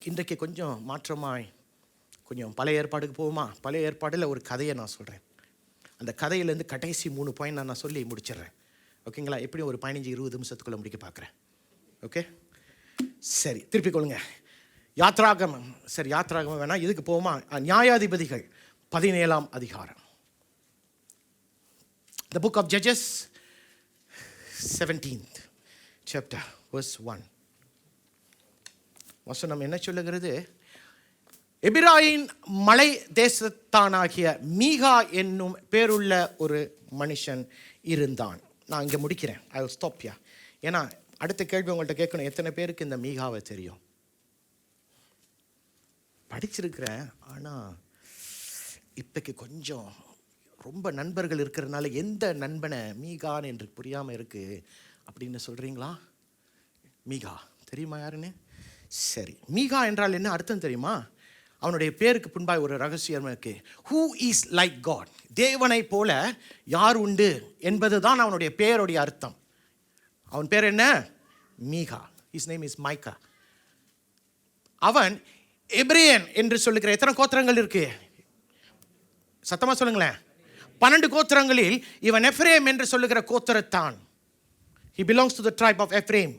இன்றைக்கு கொஞ்சம் மாற்றமாய் கொஞ்சம் பழைய ஏற்பாடுக்கு போவோமா? பழைய ஏற்பாடில் ஒரு கதையை நான் சொல்கிறேன். அந்த கதையிலேருந்து கடைசி 3 பாயிண்ட் நான் சொல்லி முடிச்சிடுறேன். ஓகேங்களா? எப்படியும் ஒரு 15-20 நிமிஷத்துக்குள்ளே முடிக்க பார்க்குறேன். ஓகே, சரி, திருப்பிக் கொள்ளுங்க. யாத்ராகமம், சரி யாத்ராகமம் வேணாம், இதுக்கு போவோமா? நியாயாதிபதிகள் 17ஆம் அதிகாரம். The book of Judges 17th chapter verse 1. வசனம் என்ன சொல்லுகிறது? எபிராயின் மலை தேசத்தானாகிய மீகா என்னும் பேருள்ள ஒரு மனுஷன் இருந்தான். நான் இங்கே முடிக்கிறேன். ஐ வில் ஸ்டாப் யா. ஏன்னா அடுத்த கேள்வி உங்கள்கிட்ட கேட்கணும், எத்தனை பேருக்கு இந்த மீகாவை தெரியும்? படிச்சிருக்கிறேன், ஆனால் இப்போக்கு கொஞ்சம் ரொம்ப நண்பர்கள் இருக்கிறதுனால எந்த நண்பனை மீகான்னு என்று புரியாமல் இருக்குது அப்படின்னு சொல்கிறீங்களா? மீகா தெரியுமா யாருன்னு? சரி, மீகா என்றால் என்ன அர்த்தம் தெரியுமா? அவனுடைய பேருக்கு பின்பாய் ஒரு ரகசியம் இருக்கு. ஹூ இஸ் லைக் காட், தேவனை போல யார் உண்டு என்பது தான் அவனுடைய பேருடைய அர்த்தம். அவன் பேர் என்ன? மீகா. ஹிஸ் நேம் இஸ் மைக்கா. அவன் எபிரேயன் என்று சொல்லுகிற எத்தனை கோத்திரங்கள் இருக்கு? சத்தமா சொல்லுங்களேன். 12 கோத்திரங்களில் இவன் எப்ரேம் என்று சொல்லுகிற கோத்திரத்தான். He belongs to the tribe of Ephraim.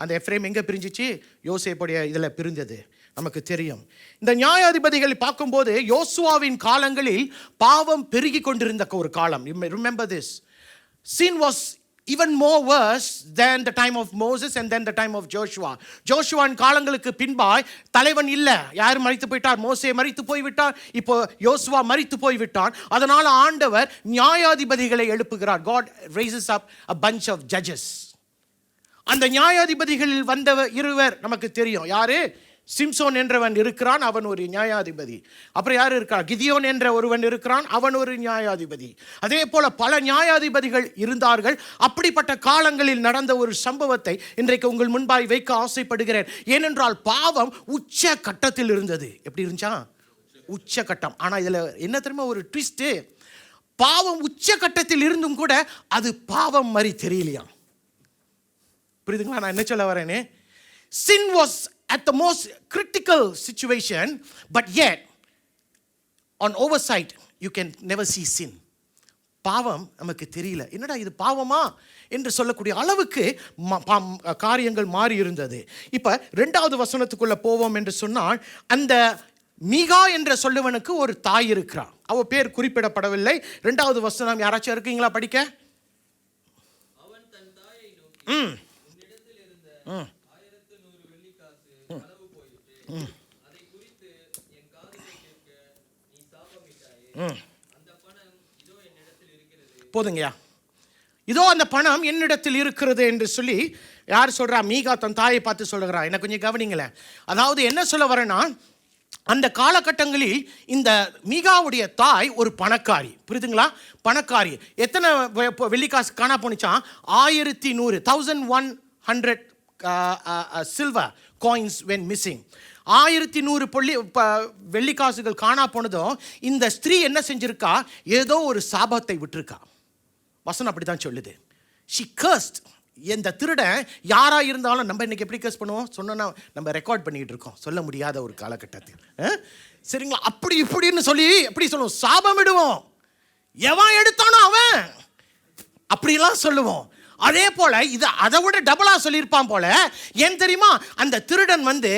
அந்த எப்ரேம் எங்கே பிரிஞ்சிச்சு? யோசேப்புடைய இதில் பிரிந்தது நமக்கு தெரியும். இந்த நியாயாதிபதிகள் பார்க்கும்போது யோசுவாவின் காலங்களில் பாவம் பெருகி கொண்டிருந்த ஒரு காலம். Remember this. Sin was even more worse than the time of Moses and then the time of Joshua. ஜோஷுவாவின் காலங்களுக்கு பின்பாய் தலைவன் இல்லை. யார் மரித்து போயிட்டார்? மோசே மரித்து போய்விட்டார். இப்போ யோசுவா மரித்து போய்விட்டான். அதனால் ஆண்டவர் நியாயாதிபதிகளை எழுப்புகிறார். God raises up a bunch of judges. அந்த நியாயாதிபதிகளில் வந்த இருவர் நமக்கு தெரியும். யாரு? சிம்சோன் என்றவன் இருக்கிறான், அவன் ஒரு நியாயாதிபதி. அப்புறம் யார் இருக்கிறான்? கிதியோன் என்ற ஒருவன் இருக்கிறான், அவன் ஒரு நியாயாதிபதி. அதே போல பல நியாயாதிபதிகள் இருந்தார்கள். அப்படிப்பட்ட காலங்களில் நடந்த ஒரு சம்பவத்தை இன்றைக்கு உங்கள் முன்பாய் வைக்க ஆசைப்படுகிறேன். ஏனென்றால் பாவம் உச்ச கட்டத்தில் இருந்தது. எப்படி இருந்துச்சா? உச்ச கட்டம். ஆனால் இதில் என்ன தெரியுமா ஒரு ட்விஸ்ட்டு? பாவம் உச்ச கட்டத்தில் இருந்தும் கூட அது பாவம் மாதிரி தெரியலையா? புரியுதுங்களா நான் என்ன சொல்ல வரேன்னு? Sin was at the most critical situation, but yet on oversight you can never see sin. பாவம் நமக்கு தெரியல, என்னடா இது பாவமா என்று சொல்லக்கூடிய அளவுக்கு காரியங்கள் மாறி இருந்தது. இப்போ 2வது வசனத்துக்குள்ள போவோம் என்று சொன்னால், அந்த மீகா என்ற சொல்லுவனுக்கு ஒரு தாய் இருக்கிறார். அவ பேர் குறிப்பிடப்படவில்லை. 2வது வசனம் யாராச்சும் இருக்கீங்களா படிக்க? அவன் தன் தாயை நோக்கி, உன்னிடத்தில் இருந்த 1100 வெள்ளிக்காசு களவு போயிற்று. அதை குறித்து என் காதிலே கேட்க நீ சாபமிட்டாயே. அந்த பணம் இதோ என்னிடத்தில் இருக்கிறது. போதுங்கய்யா, இதோ அந்த பணம் என்னிடத்தில் இருக்கிறது என்று சொல்லி யார் சொல்றா? மீகா தன் தாயை பார்த்து சொல்லுகிறா. என்ன கொஞ்சம் கவனிங்களேன். அதாவது என்ன சொல்ல வரேன்னா, அந்த காலகட்டங்களில் இந்த மீகாவுடைய தாய் ஒரு பணக்காரி. புரியுதுங்களா? பணக்காரி. எத்தனை வெள்ளிக்காசு காணா போனிச்சான்? 1100 சில்வர் காயின்ஸ் வென் மிஸ்ஸிங். 1100 வெள்ளிக்காசுகள் காணா போனதும் இந்த ஸ்திரீ என்ன செஞ்சிருக்கா? ஏதோ ஒரு சாபத்தை விட்டுருக்கா. வசனம் அப்படி தான் சொல்லுது. she cursed. இந்த திருடன் யாராக இருந்தாலும் நம்ம இன்னைக்கு எப்படி கேஸ் பண்ணுவோம்? சொன்னோன்னா நம்ம ரெக்கார்ட் பண்ணிக்கிட்டு இருக்கோம், சொல்ல முடியாத ஒரு காலகட்டத்தில். சரிங்களா? அப்படி இப்படின்னு சொல்லி எப்படி சொல்லுவோம்? சாபமிடுவோம். எவன் எடுத்தானோ அவன் அப்படிலாம் சொல்லுவோம். அதே போல இது அதை விட டபுளாக சொல்லியிருப்பான் போல. ஏன் தெரியுமா? அந்த திருடன் வந்து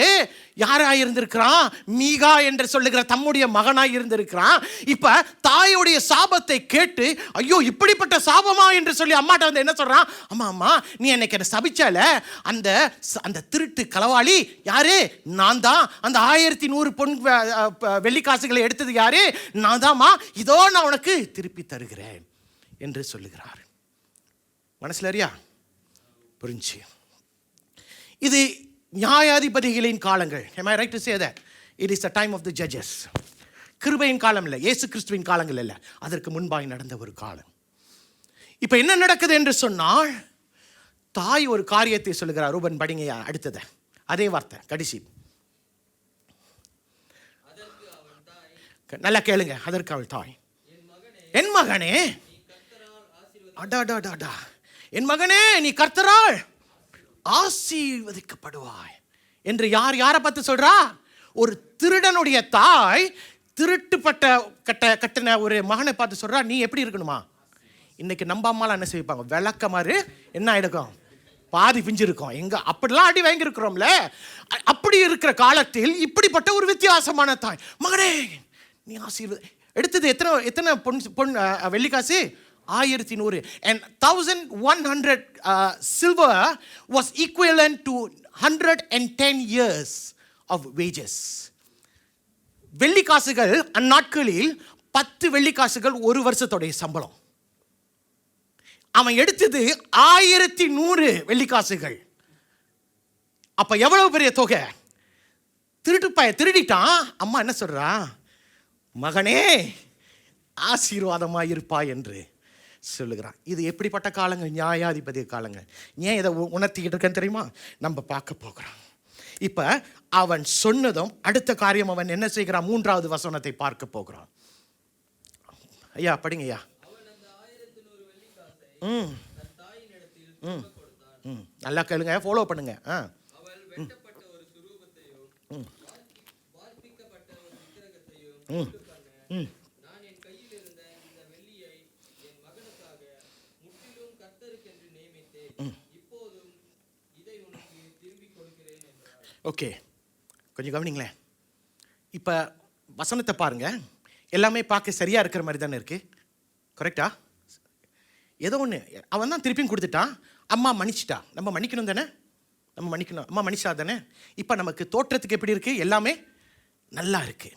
யாராக இருந்திருக்கிறான்? மீகா என்று சொல்லுகிற தம்முடைய மகனாக இருந்திருக்கிறான். இப்போ தாயுடைய சாபத்தை கேட்டு, ஐயோ இப்படிப்பட்ட சாபமா என்று சொல்லி அம்மாட்ட வந்து என்ன சொல்கிறான்? அம்மா நீ என்னைக்கு என்ன சபிச்சால, அந்த திருட்டு களவாளி யாரு? நான் தான். அந்த 1100 வெள்ளிக்காசுகளை எடுத்தது யாரு? நான் தான்மா. இதோ நான் உனக்கு திருப்பி தருகிறேன் என்று சொல்லுகிறார். மனசில் அறியா? புரிஞ்சு? இது நியாயாதிபதிகளின் காலங்கள். Am I right to say that? It is the time of the judges. கிருபையின் காலம் இல்லை, இயேசு கிறிஸ்துவின் காலங்கள் இல்லை, அதற்கு முன்பாய் நடந்த ஒரு காலம். இப்போ என்ன நடக்குது என்று சொன்னால், தாய் ஒரு காரியத்தை சொல்லுகிறார். ரூபன் படிங்க அடுத்தது அதே வார்த்தை கடைசி. நல்லா கேளுங்க. அதற்கு அவள் தாய், என் மகனே, என் மகனே நீ கர்த்தரால் ஆசீர்வதிக்கப்படுவாய் என்று யாரை பார்த்து சொல்றா? ஒரு திருடனுடைய தாய் கட்டின ஒரு மகனை பார்த்து சொல்றா, நீ எப்படி இருக்கணுமா? இன்னைக்கு நம்ம அம்மாலாம் என்ன செய்வாங்க? விளக்க மாதிரி என்ன ஆயிடுக்கும்? பாதி பிஞ்சிருக்கும். எங்க அப்படிலாம் அடி வாங்கியிருக்கிறோம்ல. அப்படி இருக்கிற காலத்தில் இப்படிப்பட்ட ஒரு வித்தியாசமான தாய், மகனே நீ ஆசீர்வாத எடுத்தது எத்தனை பொன் வெள்ளிக்காசு? 1100. And 1100 silver was equivalent to 110 years of wages. வெள்ளிக்காசுகள் அந்நாட்களில் 10 வெள்ளிக்காசுகள் ஒரு வருஷத்துடைய சம்பளம். அவன் எடுத்தது 1100 வெள்ளிக்காசுகள். அப்ப எவ்வளவு பெரிய தொகை? திருடிட்டான். அம்மா என்ன சொல்றா? மகனே ஆசீர்வாதமாயிருப்பாய் என்று சொல்லுகிறான். இது எப்படிப்பட்ட காலங்கள்? நியாயாதிபதி காலங்கள். ஏன் இதை உணர்த்திக்கிட்டு இருக்கேன்னு தெரியுமா? நம்ம பார்க்க போகிறோம். இப்ப அவன் சொன்னதும் அடுத்த காரியம் அவன் என்ன செய்கிறான்? 3வது வசனத்தை பார்க்க போகிறான். ஐயா படிங்க ஐயா. நல்லா கேளுங்க, ஃபாலோ பண்ணுங்க. ஓகே, கொஞ்சம் கவனிங்களேன். இப்போ வசனத்தை பாருங்க. எல்லாமே பார்க்க சரியா இருக்கிற மாதிரி தானே இருக்கு. கரெக்டா? ஏதோ ஒன்று அவன் தான் திருப்பியும் கொடுத்துட்டான். அம்மா மன்னிச்சிட்டா. நம்ம மன்னிக்கணும் தானே? நம்ம மன்னிக்கணும். அம்மா மன்னிச்சா தானே? இப்போ நமக்கு தோற்றத்துக்கு எப்படி இருக்கு? எல்லாமே நல்லா இருக்கு.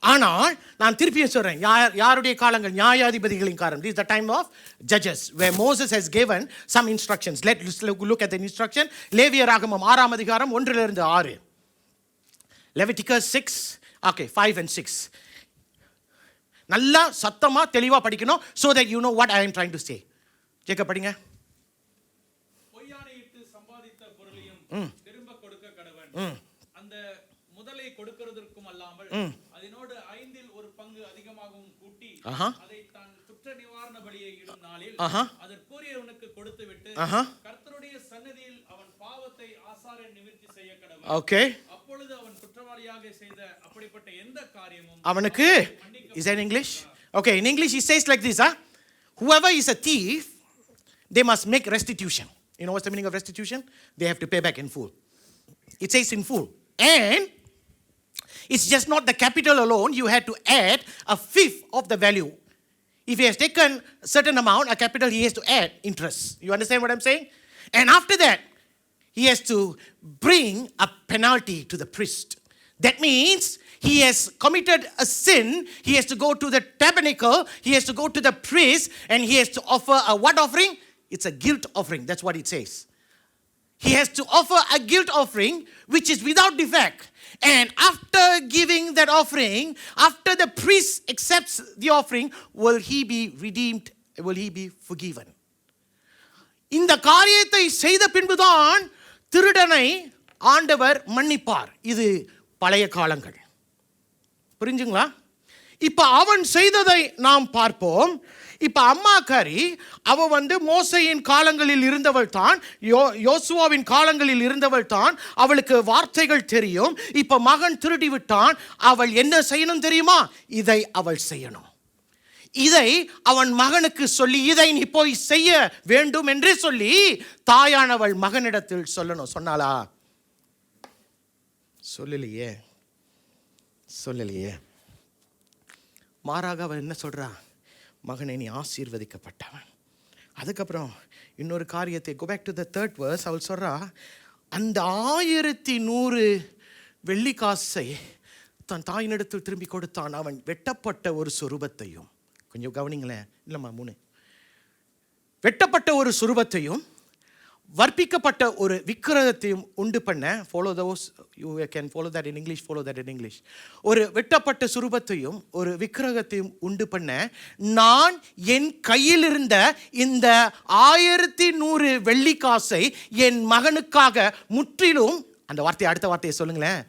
ஆனால் நான் திருப்பியும் சொல்றேன், யாருடைய காலங்கள்? நியாயாதிபதிகளின் காலம். This is the time of judges where Moses has given some instructions. Let's look at the instruction. லேவியராகமம் 6ஆம் அதிகாரம் 1 to 6. Leviticus 6, okay, 5 and 6. நல்லா சத்தமா தெளிவா படிக்கணும், so that you know what I am trying to say. ஜேக்க படிங்க. பொய்யானையிட்டு சம்பாதித்த பொருளையும் திரும்ப கொடுக்க கடவன். அந்த முதலை கொடுக்கிறதற்கும் அல்லாமல் அதனோடு 5ல் ஒரு பங்கு அதிகமாகவும் கூட்டி அதை தான் குற்ற நிவாரண பலியை இடும் நாளில் அதற்குரியவனுக்கு கொடுத்து விட்டு கர்த்தருடைய சன்னதியில் அவன் பாவத்தை ஆசாரியன் நிவர்த்தி செய்ய கடவன். ஓகே, அப்பொழுது அவன் குற்றவாளியாக செய்த அப்படிப்பட்ட எந்த காரியமும் அவனுக்கு. Is that in English? Okay, in English he says like this, whoever is a thief, they must make restitution. You know what's the meaning of restitution? They have to pay back in full. It says in full. And it's just not the capital alone. You had to add a fifth of the value. If he has taken a certain amount, a capital, he has to add interest. You understand what I'm saying? And after that, he has to bring a penalty to the priest. That means he has committed a sin. He has to go to the tabernacle. He has to go to the priest, and he has to offer a what offering? It's a guilt offering. That's what it says. He has to offer a guilt offering which is without defect. And after giving that offering, after the priest accepts the offering, will he be redeemed? Will he be forgiven? இந்த காரியத்தை செய்த பின்புதான் திருடனை ஆண்டவர் மன்னிப்பார். இது பழைய காலங்கள். புரிஞ்சுங்களா? இப்ப அவன் செய்ததை நாம் பார்ப்போம். இப்ப அம்மாக்காரி அவ மோசையின் காலங்களில் இருந்தவள் தான், யோசுவாவின் காலங்களில் இருந்தவள் தான். அவளுக்கு வார்த்தைகள் தெரியும். இப்ப மகன் திருடி விட்டான். அவள் என்ன செய்யணும் தெரியுமா? இதை அவள் செய்யணும். இதை அவன் மகனுக்கு சொல்லி, இதை நீ போய் செய்ய வேண்டும் என்று சொல்லி தாயானவள் மகனிடத்தில் சொல்லணும். சொன்னாளா? சொல்லலையே. மாறாக அவன் என்ன சொல்றா? மகனை நீ ஆசீர்வதிக்கப்பட்டவன். அதுக்கப்புறம் இன்னொரு காரியத்தை, go back to the 3rd verse, அவள் சொல்றா, அந்த 1100 வெள்ளிக்காசை தன் தாயினிடத்தில் திரும்பி கொடுத்தான். அவன் வெட்டப்பட்ட ஒரு சொரூபத்தையும், கொஞ்சம் கவனிங்களேன், இல்லைம்மா 3, வெட்டப்பட்ட ஒரு சொரூபத்தையும் வர்ப்பிக்கப்பட்ட ஒரு விக்கிரகத்தையும் உண்டு பண்ண. follow those, you can follow that in English, follow that in English. ஒரு வெட்டப்பட்ட சுரூபத்தையும் ஒரு விக்கிரகத்தையும் உண்டு பண்ண நான் என் கையில் இருந்த இந்த 1100 வெள்ளிக்காசை என் மகனுக்காக முற்றிலும், அந்த வார்த்தையை அடுத்த வார்த்தையை சொல்லுங்களேன்,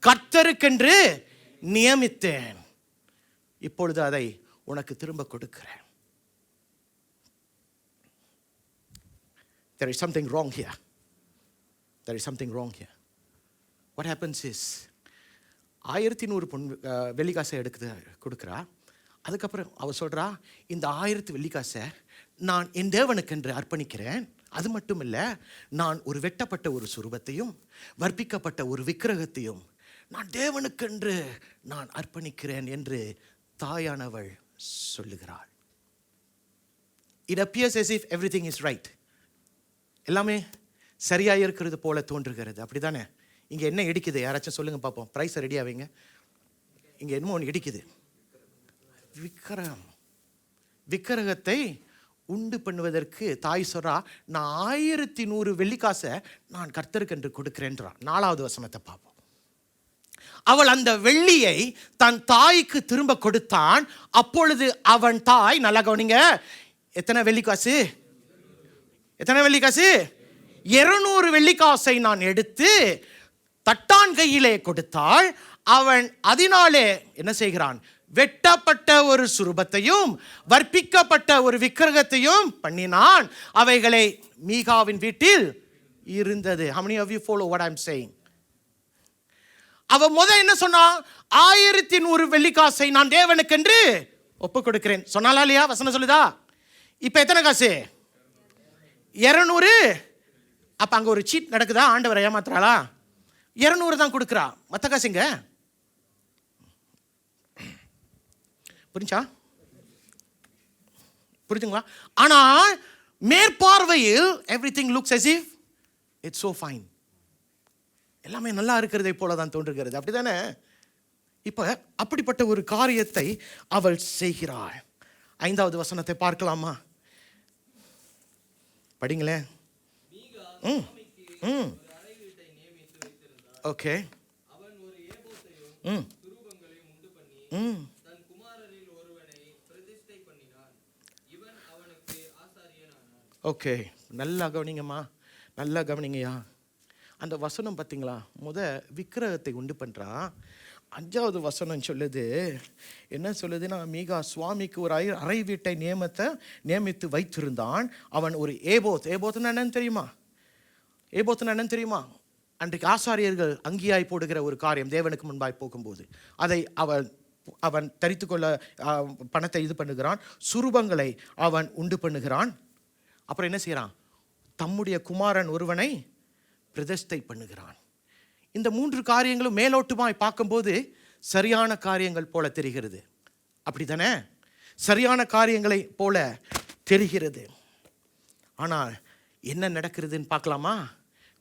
கர்த்தருக்கென்று நியமித்தேன். இப்பொழுது அதை உனக்கு திரும்ப கொடுக்கிறேன். There is something wrong here. what happens is 1100 பொன் வெள்ளிக்காசை கொடுக்குறா. அதுக்கப்புறம் அவ சொல்கிறா, இந்த 1000 வெள்ளிக்காசை நான் என் தேவனுக்கென்று அர்ப்பணிக்கிறேன். அது மட்டும் இல்லை, நான் ஒரு வெட்டப்பட்ட ஒரு சுரூபத்தையும் வர்ப்பிக்கப்பட்ட ஒரு விக்கிரகத்தையும் நான் தேவனுக்கென்று நான் அர்ப்பணிக்கிறேன் என்று தாயானவள் சொல்லுகிறாள். It appears as if everything is right. எல்லாமே சரியாக இருக்கிறது போல தோன்றுகிறது. அப்படி தானே? இங்கே என்ன இடிக்குது? யாராச்சும் சொல்லுங்க பார்ப்போம். ப்ரைஸை ரெடியாக வைங்க. இங்கே என்னமோ ஒன்று இடிக்குது. விக்கிரகத்தை உண்டு பண்ணுவதற்கு தாய் சொல்றா, நான் 1100 வெள்ளிக்காசை நான் கர்த்தருக்கென்று கொடுக்கிறேன்றா. 4வது வசனத்தை பார்ப்போம். அவள் அந்த வெள்ளியை தன் தாய்க்கு திரும்ப கொடுத்தான். அப்பொழுது அவன் தாய், நல்லா கவனிங்க, எத்தனை வெள்ளிக்காசு? 200 வெள்ளிக்காசை நான் எடுத்து தட்டான் கையிலே கொடுத்தாள். அவன் அதனாலே என்ன செய்கிறான்? வெட்டப்பட்ட ஒரு சுரூபத்தையும் வர்ப்பிக்கப்பட்ட ஒரு விக்கிரகத்தையும் பண்ணினான். அவைகளை மீகாவின் வீட்டில் இருந்தது. How many of you follow what I'm saying? அவ என்ன சொன்னா? 1100 வெள்ளிக்காசை நான் தேவனுக்கென்று ஒப்பு கொடுக்கிறேன் சொன்னாலா இல்லையா? வசனம் சொல்லுதா? இப்ப எத்தனை காசு? 200. அப்ப அங்க ஒரு சீட் நடக்குதா? ஆண்டவரை ஏமாத்துறாளா? 200 தான் கொடுக்குறா. மற்ற காசுங்க புரிஞ்சுங்களா? ஆனால் மேற்பார்வையில் everything looks as if it's so fine. எல்லாமே நல்லா இருக்கிறதை போல தான் தோன்றுகிறது. அப்படிதானே? இப்ப அப்படிப்பட்ட ஒரு காரியத்தை அவள் செய்கிறாள். 5வது வசனத்தை பார்க்கலாமா? படிங்களேன். ஓகே. அவன் ஒரு ஏபோத்தையும் சுரூபங்களையும் உண்டு பண்ணி தன் குமாரரில் ஒருவனை பிரதிஷ்டை பண்ணினான். இவன் அவனுக்கு ஆசாரியனானான். ஓகே, நல்லா கவனிங்கம்மா, நல்லா கவனிங்கய்யா. அந்த வசனம் பார்த்தீங்களா? விக்கிரகத்தை உண்டு பண்ணுறான். 5வது வசனம் சொல்லுது, என்ன சொல்லுதுன்னா, மீகா சுவாமிக்கு ஒரு அறை வீட்டை நியமித்து வைத்திருந்தான். அவன் ஒரு ஏபோத்துன்னு என்னன்னு தெரியுமா? அன்றைக்கு ஆசாரியர்கள் அங்கியாய் போடுகிற ஒரு காரியம், தேவனுக்கு முன்பாய் போகும்போது அதை அவன் தரித்து கொள்ள பணத்தை இது பண்ணுகிறான். சுரூபங்களை அவன் உண்டு பண்ணுகிறான். அப்புறம் என்ன செய்கிறான்? தம்முடைய குமாரன் ஒருவனை பிரதிஷ்டை பண்ணுகிறான். இந்த 3 காரியங்களும் மேலோட்டமாய் பார்க்கும்போது சரியான காரியங்கள் போல தெரிகிறது. அப்படித்தானே? சரியான காரியங்களை போல தெரிகிறது. ஆனால் என்ன நடக்கிறதுன்னு பார்க்கலாமா?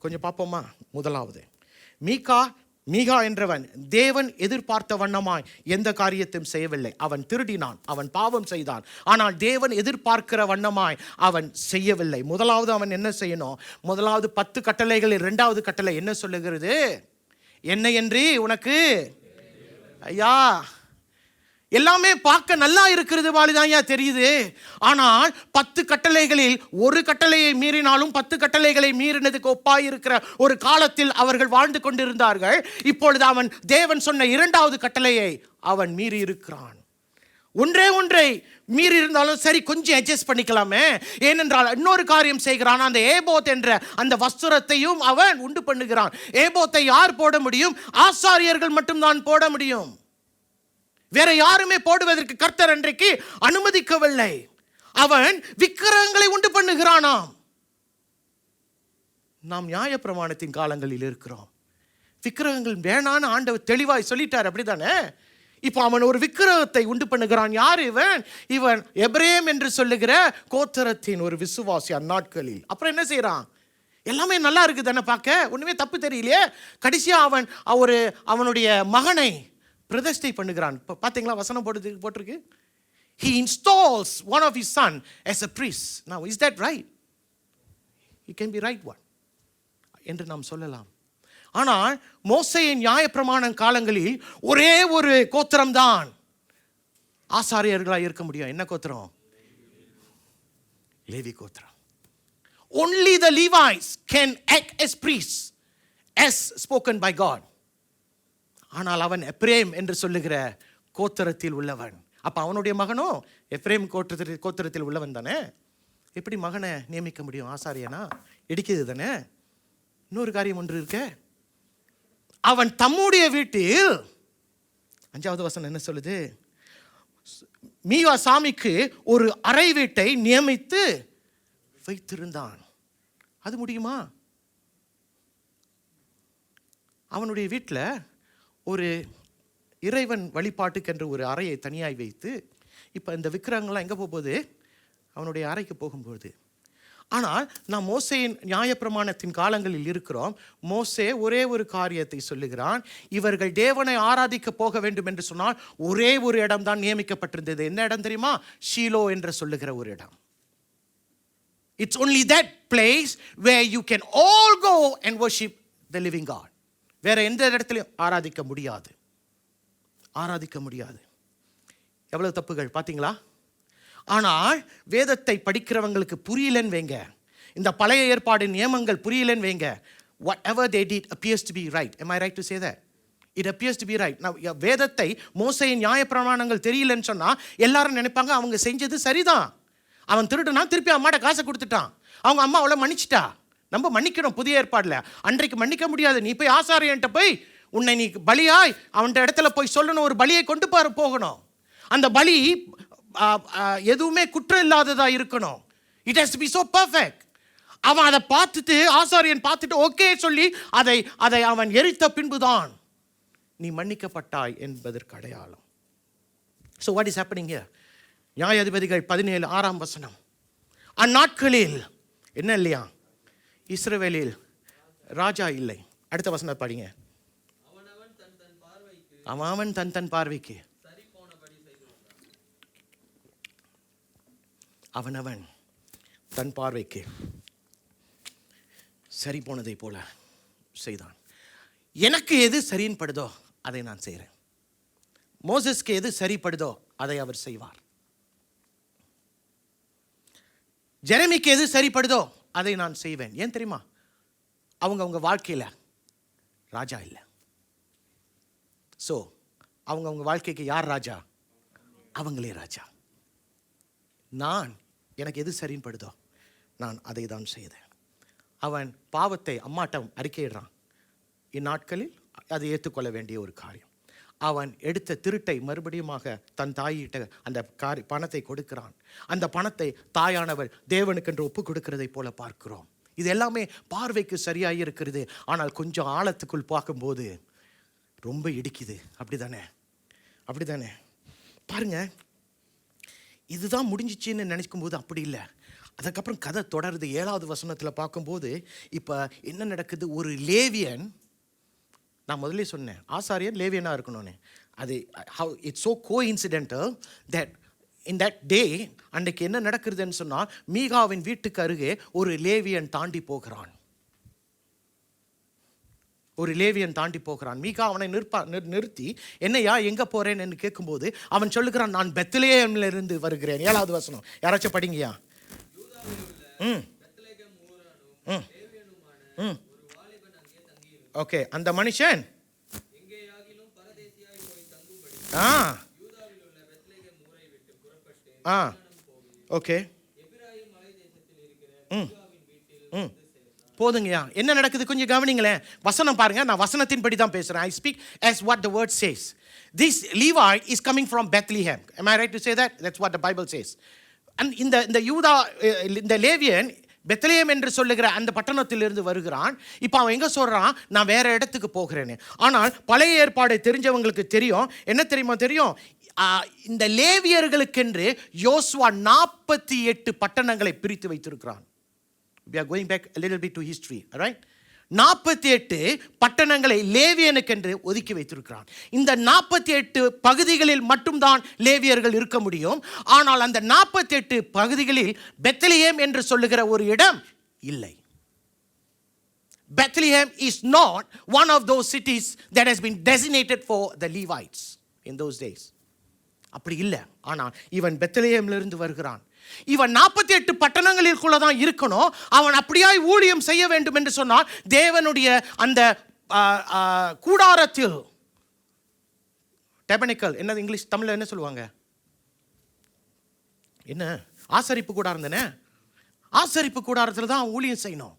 கொஞ்சம் பார்ப்போமா? முதலாவது, மீகா என்றவன் தேவன் எதிர்பார்த்த வண்ணமாய் எந்த காரியத்தையும் செய்யவில்லை. அவன் திருடினான், அவன் பாவம் செய்தான். ஆனால் தேவன் எதிர்பார்க்கிற வண்ணமாய் அவன் செய்யவில்லை. முதலாவது அவன் என்ன செய்யணும்? முதலாவது 10 கட்டளைகளில் 2வது கட்டளை என்ன சொல்லுகிறது? என்னையன்றி உனக்கு ஐயா எல்லாமே பார்க்க நல்லா இருக்கிறது வாலிதாயா தெரியுது. ஆனால் 10 கட்டளைகளில் ஒரு கட்டளையை மீறினாலும் 10 கட்டளைகளை மீறினதுக்கு ஒப்பாயிருக்கிற ஒரு காலத்தில் அவர்கள் வாழ்ந்து கொண்டிருந்தார்கள். இப்பொழுது அவன் தேவன் சொன்ன 2வது கட்டளையை அவன் மீறி இருக்கிறான். ஒன்றை மீறி இருந்தாலும் சரி, கொஞ்சம் அட்ஜஸ்ட் பண்ணிக்கலாமே. ஏனென்றால் இன்னொரு காரியம் செய்கிறான். அந்த ஏபோத் என்ற அந்த வஸ்திரத்தையும் அவன் உண்டு பண்ணுகிறான். ஏபோத்தை யார் போட முடியும்? ஆசாரியர்கள் மட்டும்தான் போட முடியும். வேற யாருமே போடுவதற்கு கர்த்தர் அன்றைக்கு அனுமதிக்கவில்லை. அவன் விக்கிரகங்களை உண்டு பண்ணுகிறானாம். நாம் நியாயப்பிரமாணத்தின் காலங்களில் இருக்கிறோம். விக்கிரகங்கள் வேணான்னு ஆண்டவர் தெளிவாய் சொல்லிட்டார். அப்படித்தானே? இப்போ அவன் ஒரு விக்கிரகத்தை உண்டு பண்ணுகிறான். யார் இவன்? இவன் எபிரேம் என்று சொல்லுகிற கோத்திரத்தின் ஒரு விசுவாசி அந்நாட்களில். அப்புறம் என்ன செய்யறான்? எல்லாமே நல்லா இருக்கு தானே, பார்க்க ஒண்ணுமே தப்பு தெரியலையே. கடைசியா அவனுடைய மகனை பிரதிஷ்டை பண்ணுகிறான். பார்த்தீங்களா? வசனம் போட்டிருக்கு. He installs one of his son as a priest. Now is that right? It can be right one என்று நாம் சொல்லலாம். ஆனால் மோசேயின் நியாயப்பிரமாண காலங்களில் ஒரே ஒரு கோத்திரம் தான் ஆசாரியர்களாக இருக்க முடியும். என்ன கோத்திரம்? லேவி கோத்திரம். Only the Levites can act as priests as spoken by God. ஆனால் அவன் எப்ரேம் என்று சொல்லுகிற கோத்திரத்தில் உள்ளவன். அப்ப அவனுடைய மகனும் எப்ரேம் கோத்திரத்தில் உள்ளவன் தானே. எப்படி மகனை நியமிக்க முடியும் ஆசாரியனா? இடிக்குது தானே. இன்னொரு காரியம் ஒன்று இருக்க, அவன் தம்முடைய வீட்டில் 5வது வசனம் என்ன சொல்லுது? மீகா சாமிக்கு ஒரு அறை வீட்டை நியமித்து வைத்திருந்தான். அது முடியுமா? அவனுடைய வீட்டில் ஒரு இறைவன் வழிபாட்டுக்கென்று ஒரு அறையை தனியாய் வைத்து, இப்போ இந்த விக்கிரகங்கள்லாம் எங்கே போகும்போது? அவனுடைய அறைக்கு போகும்போது. ஆனால் நாம் மோசேயின் நியாயப்பிரமாணத்தின் காலங்களில் இருக்கிறோம். மோசே ஒரே ஒரு காரியத்தை சொல்லுகிறான். இவர்கள் தேவனை ஆராதிக்க போக வேண்டும் என்று சொன்னால் ஒரே ஒரு இடம் தான் நியமிக்கப்பட்டிருந்தது. என்ன இடம் தெரியுமா? ஷீலோ என்று சொல்லுகிற ஒரு இடம். It's only that place where you can all go and worship the living God. வேற எந்த இடத்துலையும் ஆராதிக்க முடியாது. எவ்வளவு தப்புகள் பார்த்தீங்களா? ஆனால் வேதத்தை படிக்கிறவங்களுக்கு புரியலன்னு வைங்க, இந்த பழைய ஏற்பாடு நியமங்கள் புரியலன்னு வைங்க, whatever they did appears to be right. Am I right to say that? It appears to be right. Now, வேதத்தை மோசேயின் நியாயப்பிரமாணங்கள் தெரியலன்னு சொன்னா எல்லாரும் நினைப்பாங்க அவங்க செஞ்சது சரிதான். அவன் திருடுனா திருப்பி அம்மாட்ட காசை கொடுத்துட்டான், அவங்க அம்மா அவளை மன்னிச்சிட்டா. நம்ம மன்னிக்கணும் புதிய ஏற்பாடில். அன்றைக்கு மன்னிக்க முடியாது. நீ போய் ஆசாரியன்ட்ட போய் உன்னை நீ பலியாய் அவன்கிட்ட இடத்துல போய் சொல்லணும், ஒரு பலியை கொண்டு போகணும். அந்த பலி எதுவுமே குற்றம் இல்லாததா இருக்கணும். It has to be so perfect. அவன் அதை பார்த்துட்டு, ஆசாரியன் பார்த்துட்டு ஓகே சொல்லி அதை அவன் எரித்த பின்புதான் நீ மன்னிக்கப்பட்டாய் என்பதற்கு அடையாளம். So what is happening here? நியாயாதிபதிகள் 17:6 வசனம். அந்நாட்களில் என்ன இல்லையா? இஸ்ரவேலில் ராஜா இல்லை. அடுத்த வசனம் படிங்க. அவன் தன் பார்வைக்கு அவனவன் தன் பார்வைக்கு சரி போனதை போல செய்தான். எனக்கு எது சரின்னு படுதோ அதை நான் செய்கிறேன். மோசஸ்க்கு எது சரிப்படுதோ அதை அவர் செய்வார். ஜெரமிக்கு எது சரிப்படுதோ அதை நான் செய்வேன். ஏன் தெரியுமா? அவங்க வாழ்க்கையில் ராஜா இல்லை. ஸோ அவங்க வாழ்க்கைக்கு யார் ராஜா? அவங்களே ராஜா. எனக்கு எது சரின்னு படுதோ நான் அதை தான் செய்தேன். அவன் பாவத்தை அம்மாட்டம் அறிக்கையிடுறான். இந்நாட்களில் அதை ஏற்றுக்கொள்ள வேண்டிய ஒரு காரியம். அவன் எடுத்த திருட்டை மறுபடியுமாக தன் தாயிட்ட அந்த பணத்தை கொடுக்கிறான். அந்த பணத்தை தாயானவள் தேவனுக்கென்று ஒப்பு கொடுக்கிறதை போல பார்க்கிறோம். இது எல்லாமே பார்வைக்கு சரியாக இருக்கிறது. ஆனால் கொஞ்சம் ஆழத்துக்குள் பார்க்கும்போது ரொம்ப இடிக்குது. அப்படிதானே பாருங்க. இதுதான் முடிஞ்சிச்சின்னு நினைக்கும் போது அப்படி இல்லை. அதுக்கப்புறம் கதை தொடருது. 7வது வசனத்தில் பார்க்கும்போது இப்போ என்ன நடக்குது? ஒரு லேவியன், நான் முதல்ல சொன்னேன் ஆசாரியன் லேவியனாக இருக்கணும்னு. அது how it's so coincidental that in that day அன்றைக்கு என்ன நடக்குதுன்னு சொன்னால், மீகாவின் வீட்டுக்கு அருகே ஒரு லேவியன் தாண்டி போகிறான். மீகா அவனை நிறுத்தி என்னையா எங்கே போகிறேன்னு கேட்கும்போது அவன் சொல்லுகிறான், நான் பெத்லெகேமிலிருந்து வருகிறேன். 7வது வசனம் யாராச்சும் படிங்கயா. ஓகே, அந்த மனுஷன் ஓகே போதுங்கய்யா. என்ன நடக்குது கொஞ்சம் கவனிங்களேன். வசனம் பாருங்க. நான் வசனத்தின்படி தான் பேசுறேன். I speak as what the word says. This Levi is coming from Bethlehem. Am I right to say that? That's what the Bible says. And இந்த லேவியன் பெத்லெகேம் என்று சொல்லுகிற அந்த பட்டணத்திலிருந்து வருகிறான். இப்போ அவன் எங்கே சொல்கிறான்? நான் வேற இடத்துக்கு போகிறேன்னு. ஆனால் பழைய ஏற்பாடை தெரிஞ்சவங்களுக்கு தெரியும். என்ன தெரியும்? இந்த லேவியர்களுக்கென்று யோசுவா 48 பட்டணங்களை பிரித்து வைத்திருக்கிறான். We are going back a little bit to history, all right? 48 பட்டணங்களை லேவியனுக்கென்று ஒதுக்கி வைத்திருக்கிறான். இந்த 48 பகுதிகளில் மட்டும்தான் லேவியர்கள் இருக்க முடியும். ஆனால் அந்த 48 பகுதிகளில் பெத்லெகேம் என்று சொல்லுகிற ஒரு இடம் இல்லை. Bethlehem is not one of those cities that has been designated for the Levites in those days. அப்படி இல்லை. ஆனால் இவன் பெத்லெகேமிலிருந்து வருகிறான். இவன் 48 பட்டணங்களிற்குள்ள தான் இருக்கணும். அவன் அப்படியாய் ஊழியம் செய்ய வேண்டும் என்று சொன்னால் தேவனுடைய அந்த கூடாரத்தில், டெபனிக்கல் என்னது இங்கிலீஷ் தமிழில் என்ன சொல்லுவாங்க? என்ன? ஆசரிப்பு கூடாரம் தானே. ஆசரிப்பு கூடாரத்தில் தான் ஊழியம் செய்யணும்.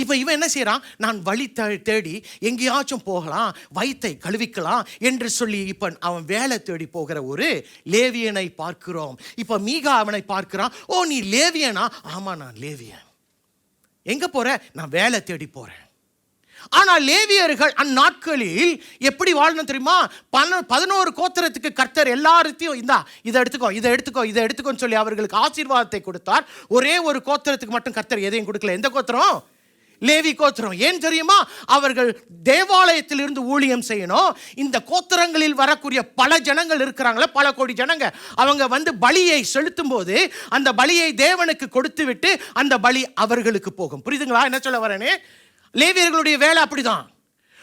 இப்போ இவன் என்ன செய்யறான்? நான் வழி தேடி எங்கேயாச்சும் போகலாம், வயித்தை கழுவிக்கலாம் என்று சொல்லி இப்போ அவன் வேலை தேடி போகிற ஒரு லேவியனை பார்க்கிறோம். இப்போ மீகா அவனை பார்க்கிறான். ஓ, நீ லேவியனா? ஆமா, நான் லேவியன். எங்க போற? நான் வேலை தேடி போறேன். ஆனால் லேவியர்கள் அந்நாட்களில் எப்படி வாழணும் தெரியுமா? 11 கோத்திரத்துக்கு கர்த்தர் எல்லாத்தையும் இதை எடுத்துக்கோ, இதை எடுத்துக்கோ, இதை எடுத்துக்கோன்னு சொல்லி அவர்களுக்கு ஆசீர்வாதத்தை கொடுத்தார். ஒரே ஒரு கோத்திரத்துக்கு மட்டும் கர்த்தர் எதையும் கொடுக்கல. எந்த கோத்திரம்? லேவி கோத்திரம். ஏன் தெரியுமா? அவர்கள் தேவாலயத்தில் இருந்து ஊழியம் செய்யணும். இந்த கோத்திரங்களில் வரக்கூடிய பல ஜனங்கள் இருக்கிறாங்களே, பல கோடி ஜனங்க, அவங்க வந்து பலியை செலுத்தும் போது அந்த பலியை தேவனுக்கு கொடுத்து விட்டு அந்த பலி அவர்களுக்கு போகும். புரியுதுங்களா என்ன சொல்ல வரேன்னு? லேவியர்களுடைய வேலை அப்படிதான்.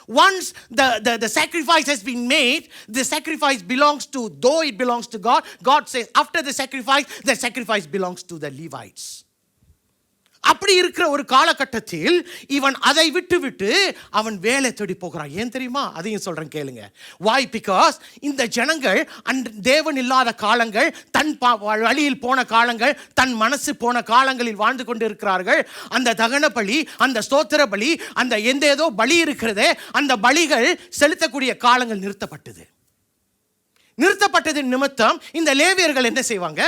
Once the sacrifice has been made, the sacrifice belongs to, though it belongs to God, God says after the sacrifice belongs to the Levites. அப்படி இருக்கிற ஒரு காலகட்டத்தில் இவன் அதை விட்டு அவன் வேலை தேடி போகிறான். ஏன் தெரியுமா? அதையும் சொல்றேன் கேளுங்க. Why? Because இந்த ஜனங்கள் தேவன் இல்லாத காலங்கள், தன் வழியில் போன காலங்கள், தன் மனசு போன காலங்களில் வாழ்ந்து கொண்டு இருக்கிறார்கள். அந்த தகன பலி, அந்த ஸ்தோத்திர பலி, அந்த ஏதோ பலி இருக்கிறதே, அந்த பலிகள் செலுத்தக்கூடிய காலங்கள் நிறுத்தப்பட்டது நிமித்தம் இந்த லேவியர்கள் என்ன செய்வாங்க?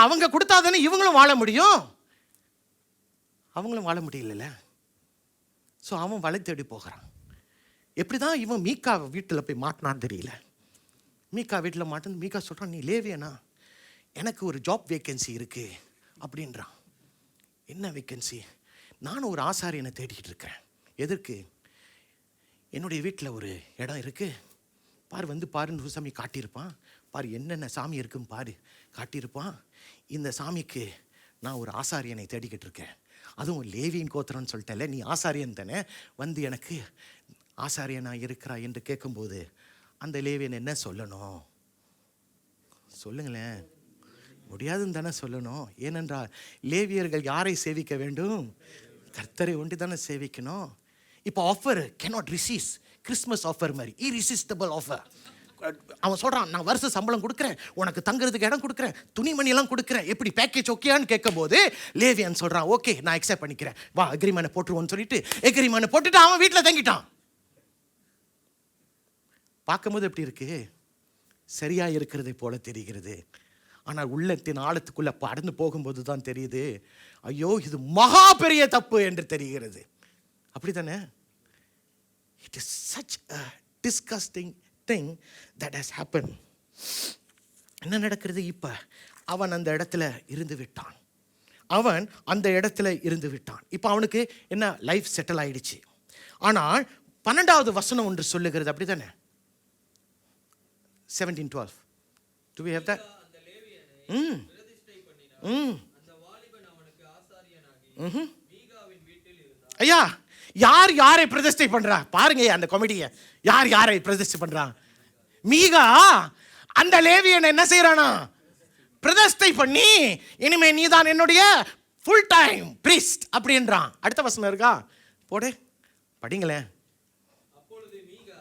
அவங்க கொடுத்தாதானே இவங்களும் வாழ முடியும். அவங்களும் வாழ முடியல. ஸோ அவன் வழி தேடி போகிறான். எப்படி தான் இவன் மீகா வீட்டில் போய் மாட்டினான்னு தெரியல. மீகா வீட்டில் மாட்டினு மீகா சொல்கிறான், நீ லேவியனா? எனக்கு ஒரு ஜாப் வேக்கன்சி இருக்கு அப்படின்றான். என்ன வேக்கன்சி? நானும் ஒரு ஆசாரியனை தேடிக்கிட்டு இருக்கேன். எதற்கு? என்னுடைய வீட்டில் ஒரு இடம் இருக்குது, பாரு, வந்து பாருன்னு சாமி காட்டியிருப்பான். பாரு என்னென்ன சாமி இருக்குன்னு பாரு காட்டியிருப்பான். இந்த சாமிக்கு நான் ஒரு ஆசாரியனை தேடிக்கிட்டு இருக்கேன். அதுவும் லேவியின் கோத்திரம்னு சொல்லிட்டல, நீ ஆசாரியன் தானே, வந்து எனக்கு ஆசாரியனா இருக்கிறா என்று கேட்கும்போது அந்த லேவியன் என்ன சொல்லணும்? சொல்லுங்களேன். முடியாதுன்னு தானே சொல்லணும். ஏனென்றால் லேவியர்கள் யாரை சேவிக்க வேண்டும்? கர்த்தரை ஒன்று தானே சேவிக்கணும். இப்போ offer cannot resist. Christmas offer மாதிரி irresistible ஆஃபர். அவன் சொல்கிறான், நான் வருஷ சம்பளம் கொடுக்குறேன், உனக்கு தங்குறதுக்கு இடம் கொடுக்குறேன், துணிமணியெல்லாம் கொடுக்குறேன், எப்படி பேக்கேஜ் ஓகேயான்னு கேட்கும் போது லேவியன் சொல்கிறான், ஓகே நான் அக்செப்ட் பண்ணிக்கிறேன், வா அக்ரிமெண்ட் போட்டுருவோன்னு சொல்லிட்டு அக்ரிமெண்ட் போட்டுட்டு அவன் வீட்டில் தங்கிட்டான். பார்க்கும்போது எப்படி இருக்கு? சரியா இருக்கிறதை போல தெரிகிறது. ஆனால் உள்ளத்தின் ஆழத்துக்குள்ள படந்து போகும்போது தான் தெரியுது, ஐயோ இது மகா பெரிய தப்பு என்று தெரிகிறது. அப்படி தானே? It is such a disgusting thing that has happened. என்ன நடக்கிறது? இப்ப அவன் அந்த இடத்துல இருந்து விட்டான். இப்ப அவனுக்கு என்ன, லைஃப் செட்டில் ஆயிடுச்சு. ஆனால் 12வது வசனம் ஒன்று சொல்லுகிறது, அப்படிதானே? 17:12. Do we have that? அந்த லேவியனை பிரதிஷ்டை பண்ணினார். அந்த வாலிபன் அவனுக்கு ஆசாரியனாகி மீகாவின் வீட்டில் இருந்தான். ஐயா, யாரை பிரதிஷ்டை பண்றா பாருங்க அந்த காமெடியை. யாரை பிரதிஷ்டை பண்றா? மீகா அந்த லேவியனை என்ன செய்யறானா? பிரதிஷ்டை பண்ணி, இனிமே நீதான் என்னுடைய ஃபுல் டைம் பிரீஸ்ட் அப்படின்றான். அடுத்த வசனம் இருக்கா? போடு, படிங்களேன். அப்பொழுது மீகா,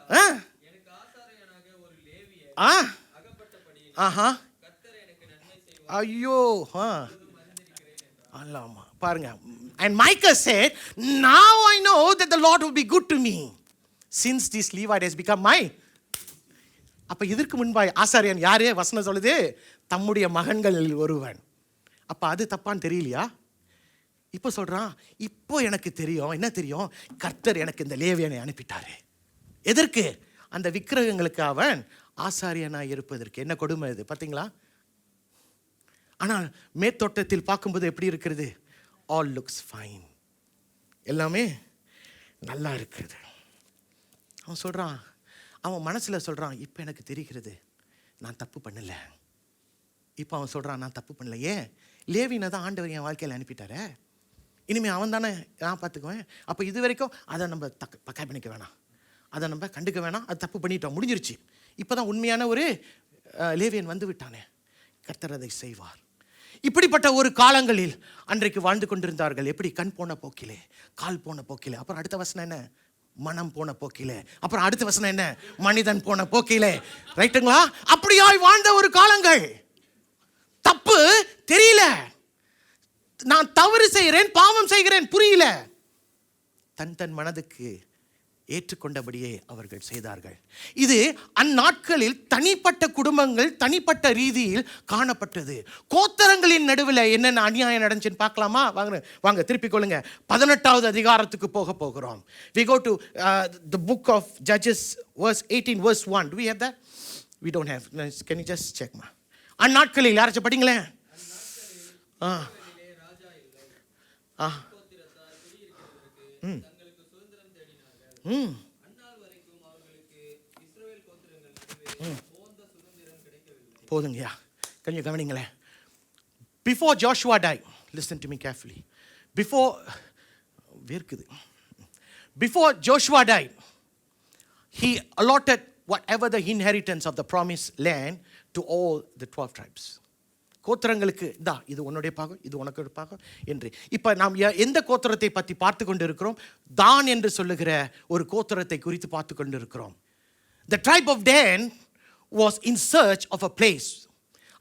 எனக்கு ஆசாரியனாக ஒரு லேவியன் அகப்பட்டபடியில் கர்த்தர் எனக்கு நன்மை செய்வார். ஐயோ, அல்லாமா பாருங்க. And Micah said, now I know that the Lord will be good to me since this Levite has become my. அப்ப இதற்கு முன்பாய் ஆசாரியன் யாரு? வசனம் சொல்லுது, தம்முடைய மகன்களில் ஒருவன். அப்ப அது தப்பான்னு தெரியலையா? இப்போ சொல்றான், இப்போ எனக்கு தெரியும். என்ன தெரியும்? கர்த்தர் எனக்கு இந்த லேவியனை அனுப்பிட்டாரு. எதற்கு? அந்த விக்கிரகங்களுக்கு அவன் ஆசாரியனாய் இருப்பதற்கு. என்ன கொடுமை இது பார்த்தீங்களா? ஆனால் மேத்தோட்டத்தில் பார்க்கும்போது எப்படி இருக்கிறது? ஆல் லுக்ஸ் ஃபைன், எல்லாமே நல்லா இருக்குது. அவன் சொல்கிறான், அவன் மனசில் சொல்கிறான், இப்போ எனக்கு தெரிகிறது நான் தப்பு பண்ணல. இப்போ அவன் சொல்கிறான், நான் தப்பு பண்ணல. ஏன்? லேவினை தான் ஆண்டவர் என் வாழ்க்கையில் அனுப்பிட்டாரே, இனிமேல் அவன் தானே நான் பார்த்துக்குவேன். அப்போ இது வரைக்கும் அதை நம்ம பக்கா பண்ணிக்க வேணாம், அதை நம்ம கண்டுக்க வேணாம், அது தப்பு பண்ணிட்டோம், முடிஞ்சிருச்சு. இப்போ தான் உண்மையான ஒரு லேவியன் வந்து விட்டானே, கர்த்தர் அதை செய்வார். இப்படிப்பட்ட ஒரு காலங்களில் அன்றைக்கு வாழ்ந்து கொண்டிருந்தார்கள். எப்படி? கண் போன போக்கிலே, கால் போன போக்கிலே. அப்புறம் அடுத்த வசனம் என்ன? மனம் போன போக்கிலே. அப்புறம் அடுத்த வசனம் என்ன? மனிதன் போன போக்கிலே. ரைட்டுங்களா? அப்படியாய் வாழ்ந்த ஒரு காலங்கள். தப்பு தெரியல, நான் தவறு செய்கிறேன், பாவம் செய்கிறேன், புரியல. தன் மனதுக்கு ஏற்றுக்கொண்டபடியே அவர்கள் செய்தார்கள். இது அந்நாட்களில் தனிப்பட்ட குடும்பங்கள் தனிப்பட்ட ரீதியில் காணப்பட்டது. கோத்திரங்களின் நடுவில் என்னென்ன அநியாயம் நடந்துச்சுன்னு பார்க்கலாமா? வாங்க திருப்பிக் கொள்ளுங்க. 18வது அதிகாரத்துக்கு போகிறோம். We go to the book of Judges verse 18 verse 1. Do we have that? We don't have. Can you just check ma? அந்நாட்களில் யாராச்சும் படிங்களேன். இஸ்ரவேலிலே ராஜா இல்லை. கோத்திரத்தார் குடியிருக்கிறதற்கு தங்களுக்கு சுதந்திரம் தேடினார்கள். அந்நாள் வரைக்கும் அவர்களுக்கு இஸ்ரவேல் கோத்திரங்கள் நடுவே போந்த சுதந்திரம் கிடைக்கவில்லை. போதுங்கய்யா, கொஞ்சம் கவனிங்களேன். Before Joshua died, listen to me carefully. Before Joshua died, he allotted whatever the inheritance of the promised land to all the 12 tribes. கோத்திரங்களுக்கு இது உன்னுடைய பாகம், இது உனக்கு ஒரு பாகம் என்று. இப்போ நாம் எந்த கோத்திரத்தை பற்றி பார்த்து கொண்டு இருக்கிறோம்? தான் என்று சொல்லுகிற ஒரு கோத்திரத்தை குறித்து பார்த்து கொண்டு இருக்கிறோம். The tribe of Dan was in search of a place.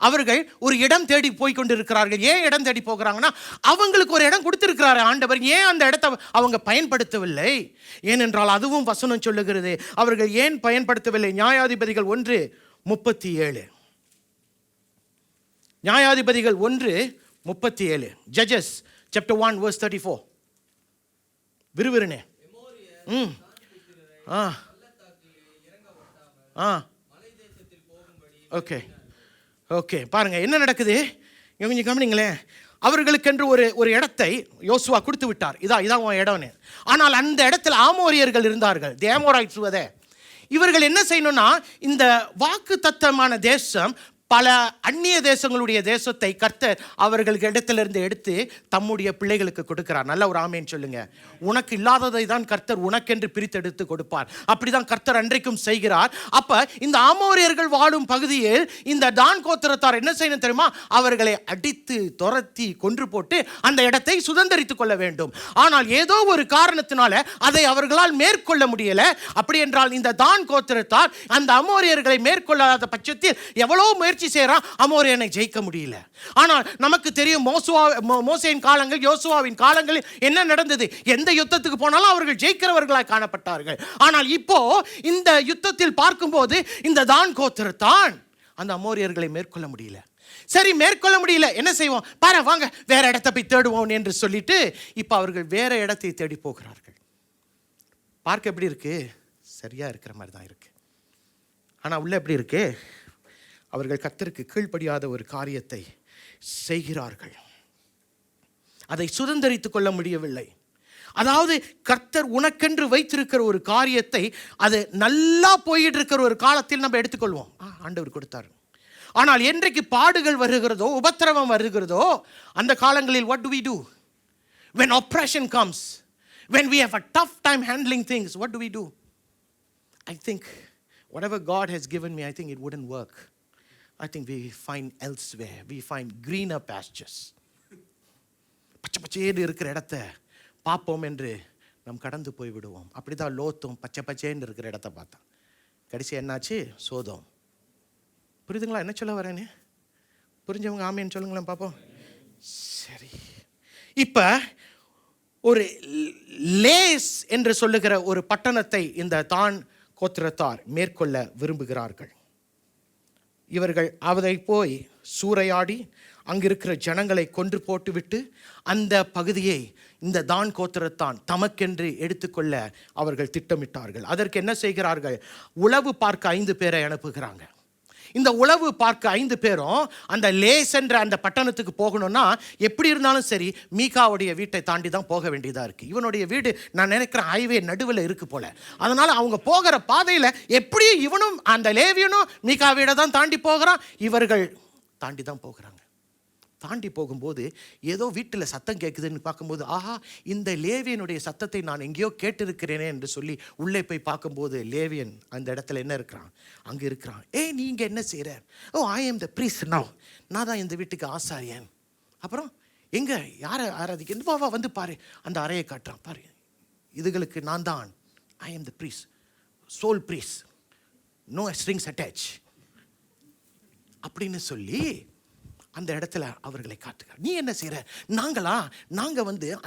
அவர்கள் ஒரு இடம் தேடி போய் கொண்டு இருக்கிறார்கள். ஏன் இடம் தேடி போகிறாங்கன்னா, அவங்களுக்கு ஒரு இடம் கொடுத்திருக்கிறாரு ஆண்டவர். ஏன் அந்த இடத்தை அவங்க பயன்படுத்தவில்லை? ஏனென்றால் அதுவும் வசனம் சொல்லுகிறது, அவர்கள் ஏன் பயன்படுத்தவில்லை? நியாயாதிபதிகள் 1:37. நியாயாதிபதிகள் 1:37. Judges chapter 1 verse 34. விறுவிறுனே. ஓகே பாருங்க என்ன நடக்குது கொஞ்சம் கவனிங்களேன். அவர்களுக்கென்று ஒரு இடத்தை யோசுவா கொடுத்து விட்டார். இதான் உன் இடம்னு. ஆனால் அந்த இடத்துல ஆமோரியர்கள் இருந்தார்கள். தி ஆமோரைட்ஸ் were there. இவர்கள் என்ன செய்யணும்னா, இந்த வாக்கு தத்தமான தேசம் பல அந்நிய தேசங்களுடைய தேசத்தை கர்த்தர் அவர்களுக்கு இடத்திலிருந்து எடுத்து தம்முடைய பிள்ளைகளுக்கு கொடுக்கிறார். நல்ல ஒரு ஆமேன் சொல்லுங்க. உனக்கு இல்லாததை தான் கர்த்தர் உனக்கென்று பிரித்தெடுத்து கொடுப்பார். அப்படிதான் கர்த்தர் அன்றைக்கும் செய்கிறார். அப்ப இந்த ஆமோரியர்கள் வாழும் பகுதியில் இந்த தான் கோத்திரத்தார் என்ன செய்யணும் தெரியுமா? அவர்களை அடித்து துரத்தி கொன்று போட்டு அந்த இடத்தை சுதந்தரித்துக் கொள்ள வேண்டும். ஆனால் ஏதோ ஒரு காரணத்தினால அதை அவர்களால் மேற்கொள்ள முடியல. அப்படி என்றால் இந்த தான் கோத்திரத்தார் அந்த அமோரியர்களை மேற்கொள்ளாத பட்சத்தில் எவ்வளவு முயற்சி செய்யறான், அமோரியனை ஜெயிக்க முடியல. ஆனால் நமக்கு தெரியும் மோசேயின் காலங்கள், யோசுவாவின் காலங்களில் என்ன நடந்தது? எந்த யுத்தத்துக்கு போனாலும் அவர்கள் ஜெயிக்கிறவர்களாய் காணப்பட்டார்கள். ஆனால் இப்போ இந்த யுத்தத்தில் பார்க்கும்போது இந்த தான் கோத்திரத்தான் அந்த அமோரியர்களை மேற்கொள்ள முடியல. சரி, மேற்கொள்ள முடியல, என்ன செய்வோம்? பாரு வாங்க வேற இடத்தை போய் தேடுவோம் என்று சொல்லிட்டு இப்ப அவர்கள் வேற இடத்தை தேடி போகிறார்கள். பார்க்க எப்படி இருக்கு? சரியா இருக்கிற மாதிரி தான் இருக்கு. ஆனா உள்ள எப்படி இருக்கு? அவர்கள் கர்த்தருக்கு கீழ்ப்படியாத ஒரு காரியத்தை செய்கிறார்கள். அதை சுதந்தரித்துக் கொள்ள முடியவில்லை. அதாவது கர்த்தர் உனக்கென்று வைத்திருக்கிற ஒரு காரியத்தை அது நல்லா போயிட்டு இருக்கிற ஒரு காலத்தில் நம்ம எடுத்துக்கொள்வோம். ஆண்டவர் கொடுத்தார். ஆனால் என்றைக்கு பாடுகள் வருகிறதோ, உபத்திரவம் வருகிறதோ, அந்த காலங்களில் what do we do? When oppression comes, when we have a tough time handling things, what do we do? I think whatever God has given me, I think it wouldn't work. I think we find elsewhere. We find greener pastures. பச்சை பச்சைன்னு இருக்கிற இடத்தை பார்ப்போம் என்று நாம் கடந்து போய் விடுவோம். அப்படிதான் லோத்தும் பச்சை பச்சைன்னு இருக்கிற இடத்தை பார்த்தான். கடைசி என்னாச்சு? சோதம். புரியுதுங்களா என்ன சொல்ல வரேன்னு? புரிஞ்சவங்க ஆமேன்னு சொல்லுங்களேன் பார்ப்போம். சரி, இப்ப ஒரு லேஸ் என்று சொல்லுகிற ஒரு பட்டணத்தை இந்த தான் கோத்திரத்தார் மேற்கொள்ள விரும்புகிறார்கள். இவர்கள் அதை போய் சூறையாடி அங்கிருக்கிற ஜனங்களை கொன்று போட்டுவிட்டு அந்த பகுதியை இந்த தான் கோத்திரத்தான் தமக்கென்று எடுத்துக்கொள்ள அவர்கள் திட்டமிட்டார்கள். அதற்கு என்ன செய்கிறார்கள்? உளவு பார்க்க 5 பேரை அனுப்புகிறாங்க. இந்த உளவு பார்க்க 5 பேரும் அந்த லேஸ் என்ற அந்த பட்டணத்துக்கு போகணும்னா எப்படி இருந்தாலும் சரி மீகாவுடைய வீட்டை தாண்டி தான் போக வேண்டியதாக இருக்குது. இவனுடைய வீடு நான் நினைக்கிற ஹைவே நடுவில் இருக்கு போல. அதனால் அவங்க போகிற பாதையில் எப்படியும் இவனும் அந்த லேவியனும் மீகா வீடை தான் தாண்டி போகிறான். இவர்கள் தாண்டி தான் போகிறாங்க. தாண்டி போகும்போது ஏதோ வீட்டில் சத்தம் கேட்குதுன்னு பார்க்கும்போது, ஆஹா, இந்த லேவியனுடைய சத்தத்தை நான் எங்கேயோ கேட்டிருக்கிறேனே என்று சொல்லி உள்ளே போய் பார்க்கும்போது லேவியன் அந்த இடத்துல என்ன இருக்கிறான்? அங்கே இருக்கிறான். நீங்கள் என்ன செய்கிற? ஓ, ஐ ஆம் த ப்ரீஸ்ட் நவ். நான் தான் இந்த வீட்டுக்கு ஆசாரியன். அப்புறம் எங்கே யாரை ஆராதிக்க? வா வந்து பாரு. அந்த அறையை காட்டுறான். பாரு, இதுகளுக்கு நான் தான் I am the priest, sole priest, no strings attach அப்படின்னு சொல்லி அந்த இடத்துல அவர்களை காட்டுகிறார். நீ என்ன செய்யற? நாங்க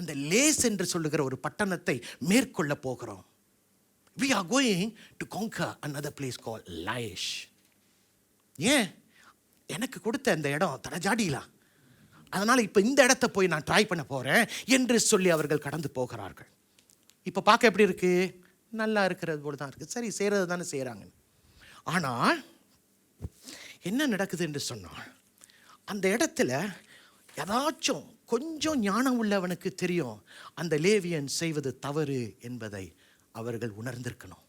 அந்த லேஸ் என்று சொல்லுகிற ஒரு பட்டணத்தை மேற்கொள்ள போகிறோம். We are going to conquer another place called Laish. ஏன்? எனக்கு கொடுத்த அந்த இடம் தரஜாடிலா, அதனால இப்ப இந்த இடத்தை போய் நான் ட்ரை பண்ண போறேன் என்று சொல்லி அவர்கள் கடந்து போகிறார்கள். இப்ப பார்க்க எப்படி இருக்கு? நல்லா இருக்கிறது போல தான் இருக்கு. சரி, செய்யறது தானே செய்யறாங்க. ஆனால் என்ன நடக்குது என்று சொன்னால், அந்த இடத்துல ஏதாச்சும் கொஞ்சம் ஞானம் உள்ளவனுக்கு தெரியும் அந்த லேவியன் செய்வது தவறு என்பதை அவர்கள் உணர்ந்திருக்கணும்.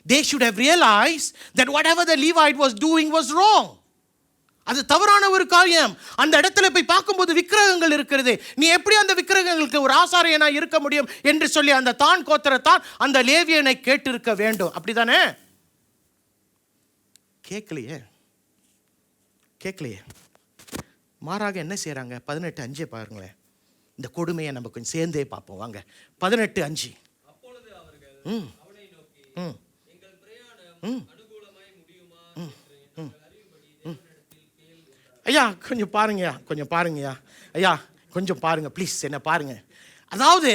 They should have realized that whatever the Levite was doing was wrong. அது தவறான ஒரு காரியம். அந்த இடத்துல போய் பார்க்கும்போது விக்கிரகங்கள் இருக்கிறது. நீ எப்படி அந்த விக்கிரகங்களுக்கு ஒரு ஆசாரியனா இருக்க முடியும் என்று சொல்லி அந்த தான் கோத்திரத்தான் அந்த லேவியனை கேட்டிருக்க வேண்டும். அப்படிதானே? கேட்கலையே. மாறாக என்ன செய்யறாங்க? 18:5 பாருங்களேன். இந்த கொடுமையை நம்ம கொஞ்சம் சேர்ந்தே பார்ப்போம் வாங்க. 18:5. அப்பொழுது அவர்கள் அவனை நோக்கி, எங்கள் பிரயாணம் அனுகூலமாய் முடியுமா என்று நாங்கள் அறியும்படி தேவனிடத்தில் கேள் என்றார். ஐயா கொஞ்சம் பாருங்கய்யா. ஐயா கொஞ்சம் பாருங்க ப்ளீஸ், என்ன பாருங்க. அதாவது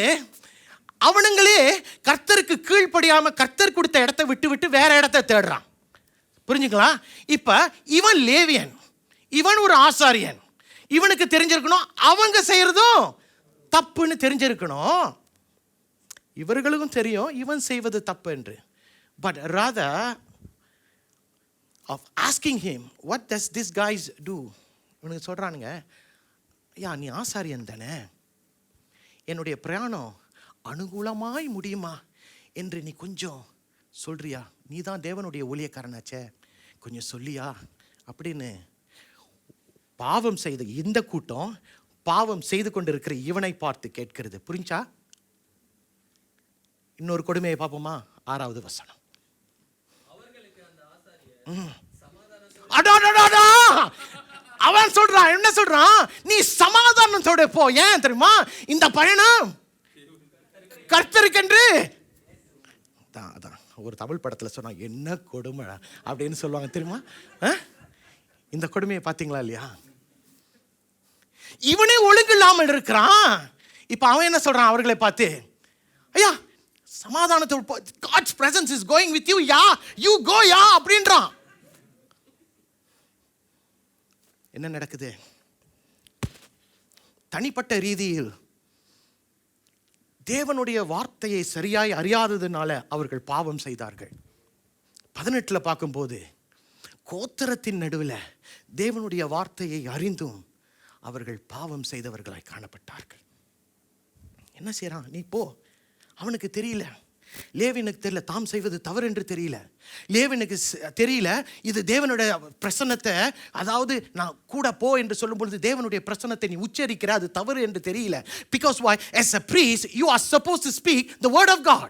அவனுங்களே கர்த்தருக்கு கீழ்ப்படியாம கர்த்தர் கொடுத்த இடத்தை விட்டு வேற இடத்தை தேடுறான். புரிஞ்சுங்களா? இப்ப இவன் லேவியன், இவன் ஒரு ஆசாரியன். இவனுக்கு தெரிஞ்சிருக்கணும் அவங்க செய்யறதும் தப்புன்னு தெரிஞ்சிருக்கணும். இவர்களுக்கும் தெரியும் இவன் செய்வது தப்பு என்று. But rather of asking him, what does this guys do? இவனுக்கு சொல்றானுங்க, ஐயா நீ ஆசாரியன் தானே, என்னுடைய பிரயாணம் அனுகூலமாய் முடியுமா என்று நீ கொஞ்சம் சொல்றியா? நீ தான் தேவனுடைய ஊழியக்காரனாச்சே, கொஞ்சம் சொல்லியா அப்படின்னு பாவம் செய்த இந்த கூட்டம் பாவம் செய்து கொண்டிருக்கிற இவனை பார்த்து கேட்கிறது. புரிஞ்சா? இன்னொரு கொடுமையை பார்ப்போமா? 6வது வசனம். அவர்களுக்கு அந்த ஆசாரியர் அவன் சொல்றான், என்ன சொல்றான்? நீ சமாதானத்தோட போ. ஏன் தெரியுமா? இந்த பயணம் கர்த்தருக்கென்று. அதான் ஒரு தமிழ் படத்துல சொன்னா என்ன கொடுமை அப்படின்னு சொல்லுவாங்க தெரியுமா? இந்த கொடுமையை பார்த்தீங்களா இல்லையா? இவனே ஒழுங்கு இல்லாமல் இருக்கிறான். இப்ப அவன் என்ன சொல்றான் அவர்களை பார்த்து? ஐயா சமாதானத்தோட, God's presence is going with you, yeah, you go யா அப்படின்றான். என்ன நடக்குது? தனிப்பட்ட ரீதியில் தேவனுடைய வார்த்தையை சரியாய் அறியாததுனால அவர்கள் பாவம் செய்தார்கள். 18 பார்க்கும்போது கோத்திரத்தின் நடுவில் தேவனுடைய வார்த்தையை அறிந்தும் அவர்கள் பாவம் செய்தவர்களாய் காணப்பட்டார்கள். என்ன செய்யறான்? நீ போ. அவனுக்கு தெரியல, லேவியனுக்கு தெரியல தாம் செய்வது தவறு என்று தெரியல. லேவியனுக்கு தெரியல இது தேவனுடைய பிரசன்னத்தை, அதாவது நான் கூட போ என்று சொல்லும் பொழுது தேவனுடைய பிரசன்னத்தை நீ உச்சரிக்கிற அது தவறு என்று தெரியல. Because why? As a priest you are supposed to speak the word of God.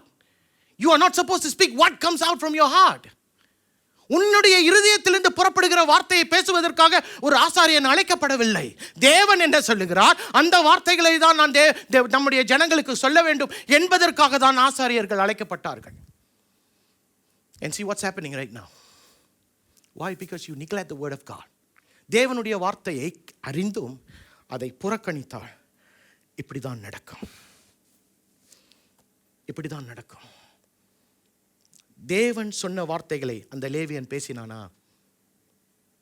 You are not supposed to speak what comes out from your heart. உன்னுடைய இருதயத்திலிருந்து புறப்படுகிற வார்த்தையை பேசுவதற்காக ஒரு ஆசாரியன் அழைக்கப்படவில்லை. தேவன் என்ன சொல்லுகிறார் அந்த வார்த்தைகளை தான் நான் நம்முடைய ஜனங்களுக்கு சொல்ல வேண்டும் என்பதற்காக தான் ஆசாரியர்கள் அழைக்கப்பட்டார்கள். And see what's happening right now. Why? Because you neglect the word of God. தேவனுடைய வார்த்தையை அறிந்தும் அதை புறக்கணித்தால் இப்படிதான் நடக்கும். தேவன் சொன்ன வார்த்தைகளை அந்த லேவியன் பேசினானா?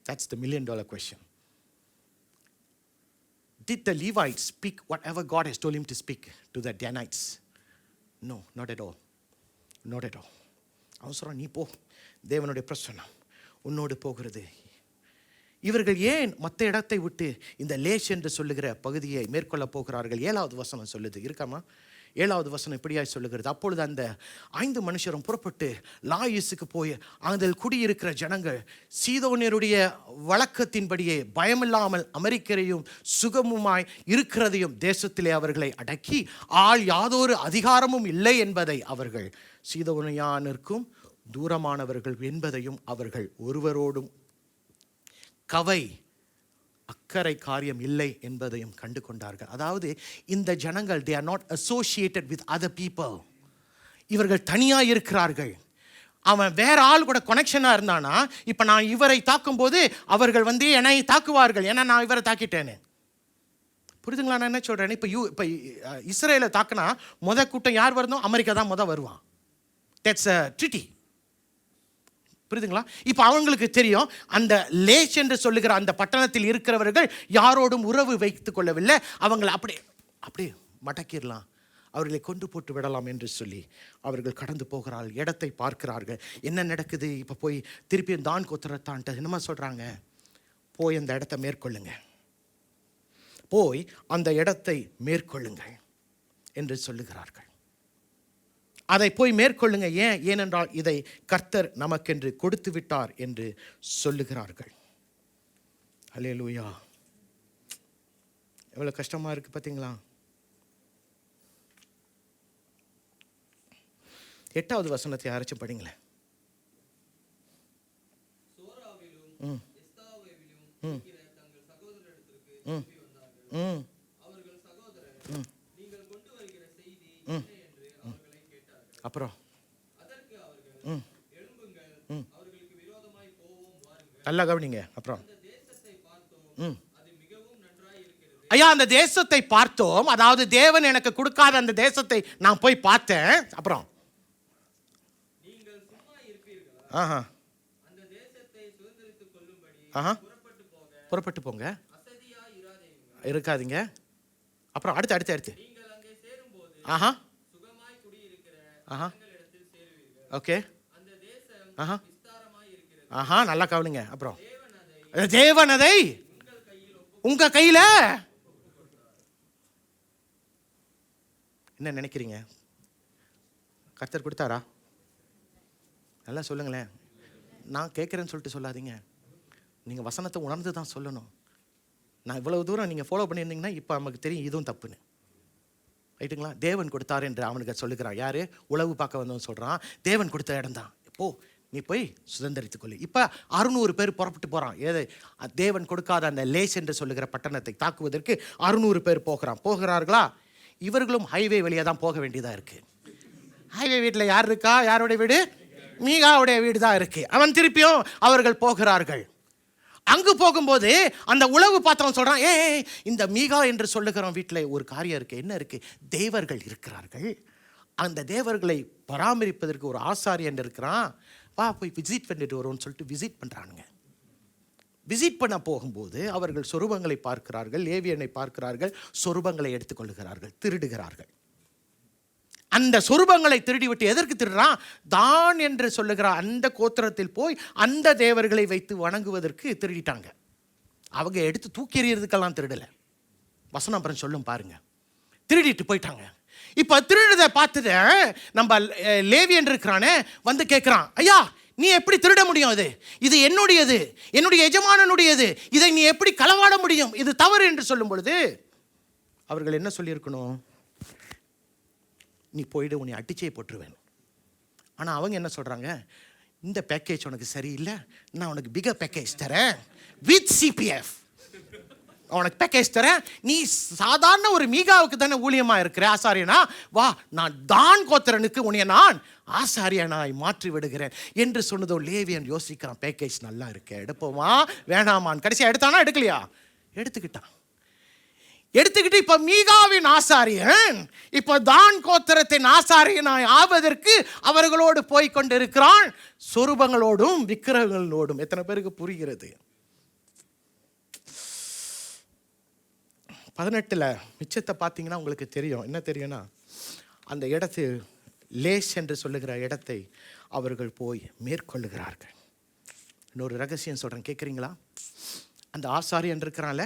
That's the $1 million question. Did the Levites speak whatever God has told him to speak to the Danites? No, not at all. அவன் சொல்றான், நீ போ, தேவனுடைய பிரசன்னம் உன்னோடு போகிறது. இவர்கள் ஏன் மற்ற இடத்தை விட்டு இந்த லேஷ் என்று சொல்லுகிற பகுதியை மேற்கொள்ள போகிறார்கள்? 7வது வசனம் சொல்லுது, இருக்காமா? 7வது வசனம் இப்படியாய் சொல்லுகிறது. அப்பொழுது அந்த 5 மனுஷரும் புறப்பட்டு லாயிசுக்கு போய் அதில் குடியிருக்கிற ஜனங்கள் சீதோனியருடைய வழக்கத்தின்படியே பயமில்லாமல் அமெரிக்கரையும் சுகமுமாய் இருக்கிறதையும் தேசத்திலே அவர்களை அடக்கி ஆள் யாதொரு அதிகாரமும் இல்லை என்பதை அவர்கள் சீதோனியானிற்கும் தூரமானவர்கள் என்பதையும் அவர்கள் ஒருவரோடும் அக்கறை காரியம் இல்லை என்பதையும் கண்டு கொண்டார்கள். அதாவது இந்த ஜனங்கள் they are not associated with other people. இவர்கள் தனியாக இருக்கிறார்கள். அவன் வேற ஆள் கூட கனெக்ஷனாக இருந்தானா இப்போ நான் இவரை தாக்கும்போது அவர்கள் வந்து என்னை தாக்குவார்கள், ஏன்னா நான் இவரை தாக்கிட்டேன்னு. புரியுதுங்களா நான் என்ன சொல்கிறேன்? இப்போ இஸ்ரேலை தாக்குனா கூட்டம் யார் வரணும்? அமெரிக்கா தான் வருவான். That's a treaty. புரியுதுங்களா? இப்போ அவங்களுக்கு தெரியும் அந்த லேஷ் என்று சொல்லுகிற அந்த பட்டணத்தில் இருக்கிறவர்கள் யாரோடும் உறவு வைத்து கொள்ளவில்லை, அவங்களை அப்படியே மடக்கிடலாம், அவர்களை கொண்டு போட்டு விடலாம் என்று சொல்லி அவர்கள் கடந்து போகிறார்கள். இடத்தை பார்க்கிறார்கள், என்ன நடக்குது. இப்போ போய் திருப்பியும் தான் கோத்திரத்தான்ட்டு என்னமா சொல்கிறாங்க, போய் அந்த இடத்தை மேற்கொள்ளுங்க, போய் அந்த இடத்தை மேற்கொள்ளுங்கள் என்று சொல்லுகிறார்கள். அதை போய் மேற்கொள்ளுங்க. ஏனென்றால் இதை கர்த்தர் நமக்கென்று கொடுத்து விட்டார் என்று சொல்லுகிறார்கள். அல்லேலூயா. எவ்வளவு கஷ்டமா இருக்கு பார்த்தீங்களா? 8வது வசனத்தை யாராச்சும் படிங்களேன். சோராவிலும் எஸ்தாவேவிலும் இருக்கிற தங்கள் சகோதரரிடத்திற்கு திரும்பி வந்தார்கள். அவர்கள் சகோதரர், நீங்கள் கொண்டு வருகிற செய்தி என்ன என்று அவர்களை கேட்டார்கள். அப்புறம் அதற்கு அவர்கள், எழும்புங்கள், அவர்களுக்கு விரோதமாய் போவோம், வாருங்கள். நல்லா கவனிங்க. அப்புறம் அந்த தேசத்தை பார்த்தோம், அது மிகவும் நன்றாய் இருக்கிறது. ஐயா, அந்த தேசத்தை பார்த்தோம், அதாவது தேவன் எனக்கு கொடுக்காத அந்த தேசத்தை நான் போய் பார்த்தேன். அப்புறம் நீங்கள் சும்மா இருப்பீர்களா? அந்த தேசத்தை சுதந்தரித்துக் கொள்ளும்படி புறப்பட்டு போங்க, அசதியாய் இருக்காதீங்க. அப்புறம் அடுத்து நீங்கள் அங்கே சேரும்போது சுகமாய் குடியிருக்கிற இடத்தில் சேருவீர்கள். ஓகே. அந்த தேசம் விஸ்தாரமாய் இருக்கிறது. நல்லா கவனிங்க. அப்புறம் தேவன் அதை உங்க கையில என்ன நினைக்கிறீங்க? கர்த்தர் கொடுத்தாரா? நல்லா சொல்லுங்களேன். நான் கேட்குறேன்னு சொல்லிட்டு சொல்லாதீங்க, நீங்கள் வசனத்தை உணர்ந்து தான் சொல்லணும். நான் இவ்வளவு தூரம் நீங்கள் ஃபாலோ பண்ணியிருந்தீங்கன்னா இப்போ நமக்கு தெரியும் இதுவும் தப்புன்னு. ரைட்டுங்களா? தேவன் கொடுத்தார் என்று அவனுக்கு சொல்லுகிறான். யார்? உளவு பார்க்க வந்தவன் சொல்கிறான், தேவன் கொடுத்த இடம் தான், போ நீ போய் சுதந்திரித்துக்கொள்ளு. இப்போ 600 பேர் புறப்பட்டு போகிறான். ஏது? தேவன் கொடுக்காத அந்த லேஸ் என்று சொல்லுகிற பட்டணத்தை தாக்குவதற்கு 600 பேர் போகிறார்களா? இவர்களும் ஹைவே வழியாக தான் போக வேண்டியதாக இருக்குது. ஹைவே வீட்டில் யார் இருக்கா? யாருடைய வீடு? மீகாவுடைய வீடு தான் இருக்கு. அவன் திருப்பியும் அவர்கள் போகிறார்கள். அங்கு போகும்போது அந்த உளவு பார்த்தவன் சொல்றான், இந்த மீகா என்று சொல்லுகிற வீட்டில் ஒரு காரியம் இருக்கு. என்ன இருக்கு? தேவர்கள் இருக்கிறார்கள். அந்த தேவர்களை பராமரிப்பதற்கு ஒரு ஆசாரியன் இருக்கிறான், வா போய் விசிட் பண்ணிட்டு வருவோம்னு சொல்லிட்டு விசிட் பண்றானுங்க. விசிட் பண்ண போகும்போது அவர்கள் சொரூபங்களை பார்க்கிறார்கள், லேவியனை பார்க்கிறார்கள், சொரூபங்களை எடுத்துக்கொள்ளுகிறார்கள், திருடுகிறார்கள். அந்த சொரூபங்களை திருடிவிட்டு எதற்கு திருடுறான்? தான் என்று சொல்லுகிற அந்த கோத்திரத்தில் போய் அந்த தேவர்களை வைத்து வணங்குவதற்கு திருடிட்டாங்க. அவங்க எடுத்து தூக்கி எறியறதுக்கெல்லாம் திருடலை. வசனம் அப்புறம் சொல்லும் பாருங்க. திருடிட்டு போயிட்டாங்க. இப்போ திருடுதை பார்த்துட்டு நம்ம லேவியன் இருக்கிறானே வந்து கேட்குறான், ஐயா நீ எப்படி திருட முடியும்? இது என்னுடையது, என்னுடைய எஜமானனுடையது, இதை நீ எப்படி களவாட முடியும்? இது தவறு என்று சொல்லும் பொழுது அவர்கள் என்ன சொல்லியிருக்கணும்? நீ போயிடு, உன்னை அடிச்சே போட்டுருவேன். ஆனால் அவங்க என்ன சொல்கிறாங்க? இந்த பேக்கேஜ் உனக்கு சரியில்லை, நான் உனக்கு பிகர் பேக்கேஜ் தரேன் வித் சிபிஎஃப். உனக்கு பேக்கேஜ் தரேன், நீ சாதாரண ஒரு மீகாவுக்கு தானே ஊழியமாக இருக்கிற ஆசாரியனா, வா நான் தான் கோத்திரனுக்கு உன்னை நான் ஆசாரியனாய் மாற்றி விடுகிறேன் என்று சொன்னதோ லேவியன் யோசிக்கிறான், பேக்கேஜ் நல்லா இருக்கு, எடுப்போமா வேணாமான்னு. கடைசியாக எடுத்தானா எடுக்கலையா? எடுத்துக்கிட்டு இப்ப மீகாவின் ஆசாரியன் இப்ப தான் கோத்திரத்தின் ஆசாரியனாய் ஆவதற்கு அவர்களோடு போய் கொண்டிருக்கிறான், சொரூபங்களோடும் விக்கிரகங்களோடும். எத்தனை பேருக்கு புரிகிறது? 18 மிச்சத்தை பார்த்தீங்கன்னா உங்களுக்கு தெரியும். என்ன தெரியும்னா, அந்த இடத்து லேஸ் என்று சொல்லுகிற இடத்தை அவர்கள் போய் மேற்கொள்ளுகிறார்கள். இன்னொரு ரகசியம் சொல்றேன், கேட்குறீங்களா? அந்த ஆசாரியன் இருக்கிறான்ல,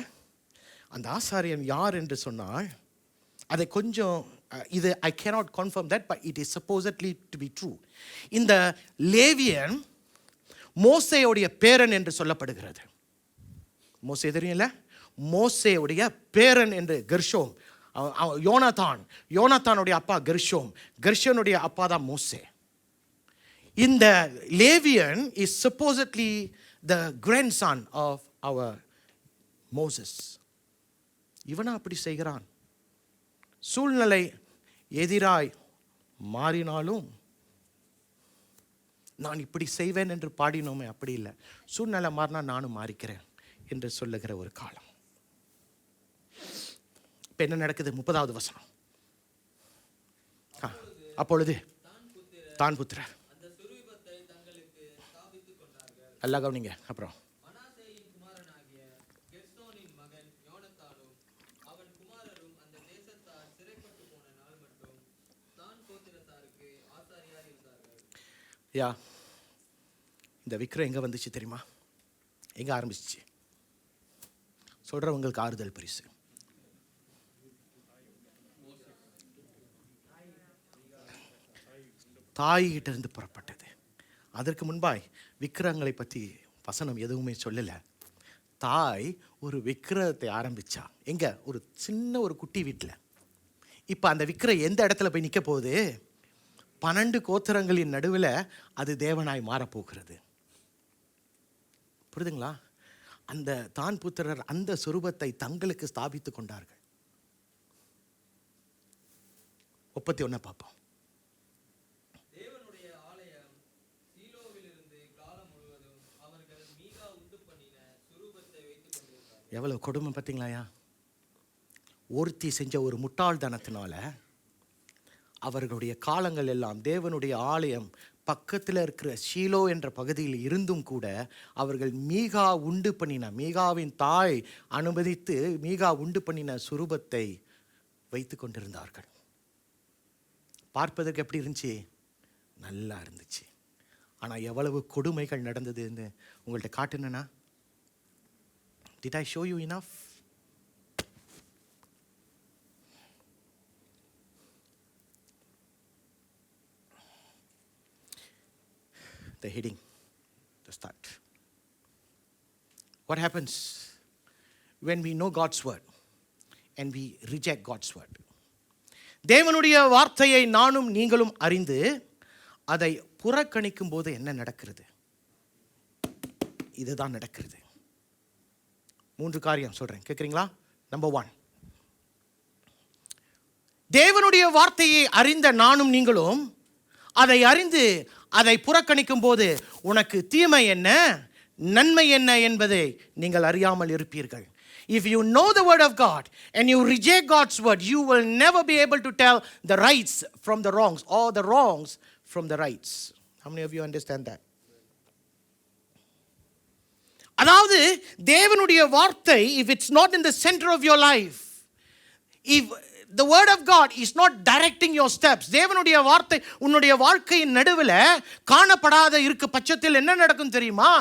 அந்த ஆசாரியன் யார் என்று சொன்னால், அதை கொஞ்சம் இது I cannot confirm that, but it is supposedly to be true. இந்த லேவியன் மோசேயுடைய பேரன் என்று சொல்லப்படுகிறது. மோசே தெரியும்ல, மோசேயுடைய பேரன் என்று கெர்ஷோம், யோனாத்தானுடைய அப்பா கெர்ஷோம், கெர்ஷோனுடைய அப்பா தான் மோசே. இந்த லேவியன் is supposedly the grandson of our Moses. இவனா அப்படி செய்கிறான். சூழ்நிலை எதிராய் மாறினாலும் நான் இப்படி செய்வேன் என்று பாடினோமே, அப்படி இல்லை. சூழ்நிலை மாறினா நானும் மாறிக்கிறேன் என்று சொல்லுகிற ஒரு காலம். இப்போ என்ன நடக்குது? 30வது வசனம். அப்பொழுது தான் புத்திரர் அந்த சுரூபத்தை தங்களுக்கு ஸ்தாபித்துக் கொண்டார்கள். நல்லா கவனிங்க. அப்புறம் மனாசேயின் குமாரனாகிய கெர்சோனின் மகன் யோனத்தானும் அவன் குமாரரும் அந்த தேசத்தார் சிறைப்பட்டு போன நாள் மட்டும் தான் கோத்திரத்தாருக்கு ஆசாரியார் இருந்தார்கள். யா, இந்த விக்கிரம் எங்கே வந்துச்சு தெரியுமா? எங்கே ஆரம்பிச்சிச்சு? சொல்கிறவங்களுக்கு ஆறுதல் பரிசு. தாய்கிட்ட இருந்து புறப்பட்டது. அதற்கு முன்பாய் விக்கிரங்களை பற்றி வசனம் எதுவுமே சொல்லலை. தாய் ஒரு விக்கிரகத்தை ஆரம்பிச்சா. எங்க? ஒரு சின்ன ஒரு குட்டி வீட்டில். இப்போ அந்த விக்கிரம் எந்த இடத்துல போய் நிற்க போகுது? 12 கோத்திரங்களின் நடுவில் அது தேவனாய் மாறப்போகிறது. புரியுதுங்களா? அந்த தான் புத்திரர் அந்த சொரூபத்தை தங்களுக்கு ஸ்தாபித்து கொண்டார்கள். 31 பார்ப்போம். தேவனுடைய ஆலயம் சீலோவிலிருந்து காலம் முழுவதும் அவர்கள் மீகா உண்டு பண்ணின சுரூபத்தை வைத்துக் கொண்டிருந்தார்கள். எவ்வளவு கொடுமை பார்த்தீங்களாயா? ஒருத்தி செஞ்ச ஒரு முட்டாள்தனத்தினால அவர்களுடைய காலங்கள் எல்லாம் தேவனுடைய ஆலயம் பக்கத்தில் இருக்கிற ஷீலோ என்ற பகுதியில் இருந்தும் கூட அவர்கள் மீகா உண்டு பண்ணின, மீகாவின் தாய் அனுமதித்து மீகா உண்டு பண்ணின சுரூபத்தை வைத்து கொண்டிருந்தார்கள். பார்ப்பதற்கு எப்படி இருந்துச்சு? நல்லா இருந்துச்சு. ஆனால் எவ்வளவு கொடுமைகள் நடந்ததுன்னு உங்கள்கிட்ட காட்டுனா? Did I show you enough? The heading, the start. What happens when we know God's word and we reject God's word? தேவனுடைய வார்த்தையை நானும் நீங்களும் அறிந்து அதை புறக்கணிக்கும் போது என்ன நடக்கிறது? இதுதான் நடக்கிறது. 3 காரியம் சொல்றேன், கேட்குறீங்களா? நம்பர் 1, தேவனுடைய வார்த்தையை அறிந்த நானும் நீங்களும் அதை அறிந்து அதை புறக்கணிக்கும் போது உனக்கு தீமை என்ன நன்மை என்ன என்பதை நீங்கள் அறியாமல் இருப்பீர்கள். If you know the word of God and you reject God's word, you will never be able to tell the rights from the wrongs or the wrongs from the rights. How many of you understand that? அதாவது தேவனுடைய வார்த்தை, if it's not in the center of your life, if the word of God is not directing your steps, தேவனுடைய வார்த்தை உன்னுடைய வாழ்க்கையின் நடுவில் காணப்படாத இருக்க பட்சத்தில் என்ன நடக்கும் தெரியுமா?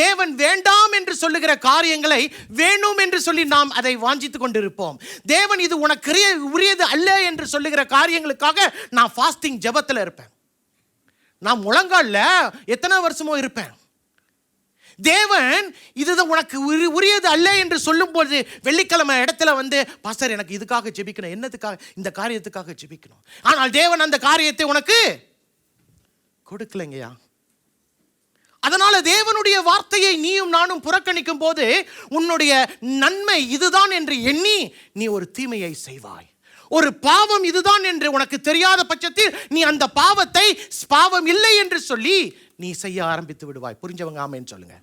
தேவன் வேண்டாம் என்று சொல்லுகிற காரியங்களை வேணும் என்று சொல்லி நாம் அதை வாஞ்சித்து கொண்டிருப்போம். தேவன் இது உனக்கு உரியது அல்ல என்று சொல்லுகிற காரியங்களுக்காக நான் ஃபாஸ்டிங் ஜெபத்தில் இருப்பேன். நான் முழங்கால்ல எத்தனை வருஷமோ இருப்பேன். தேவன் இதுதான் உனக்கு உரியது அல்ல என்று சொல்லும்போது வெள்ளிக்கிழமை இடத்துல வந்து, பாஸ்டர் எனக்கு இதுக்காக ஜெபிக்கணும், என்னத்துக்காக? இந்த காரியத்துக்காக ஜெபிக்கணும். ஆனால் தேவன் அந்த காரியத்தை உனக்கு கொடுக்கலைங்கய்யா. அதனால தேவனுடைய வார்த்தையை நீயும் நானும் புறக்கணிக்கும் போது உன்னுடைய நன்மை இதுதான் என்று எண்ணி நீ ஒரு தீமையை செய்வாய். ஒரு பாவம் இதுதான் என்று உனக்கு தெரியாத பட்சத்தில் நீ அந்த பாவத்தை பாவம் இல்லை என்று சொல்லி நீ செய்ய ஆரம்பித்து விடுவாய். புரிஞ்சவங்க ஆமென் சொல்லுங்க.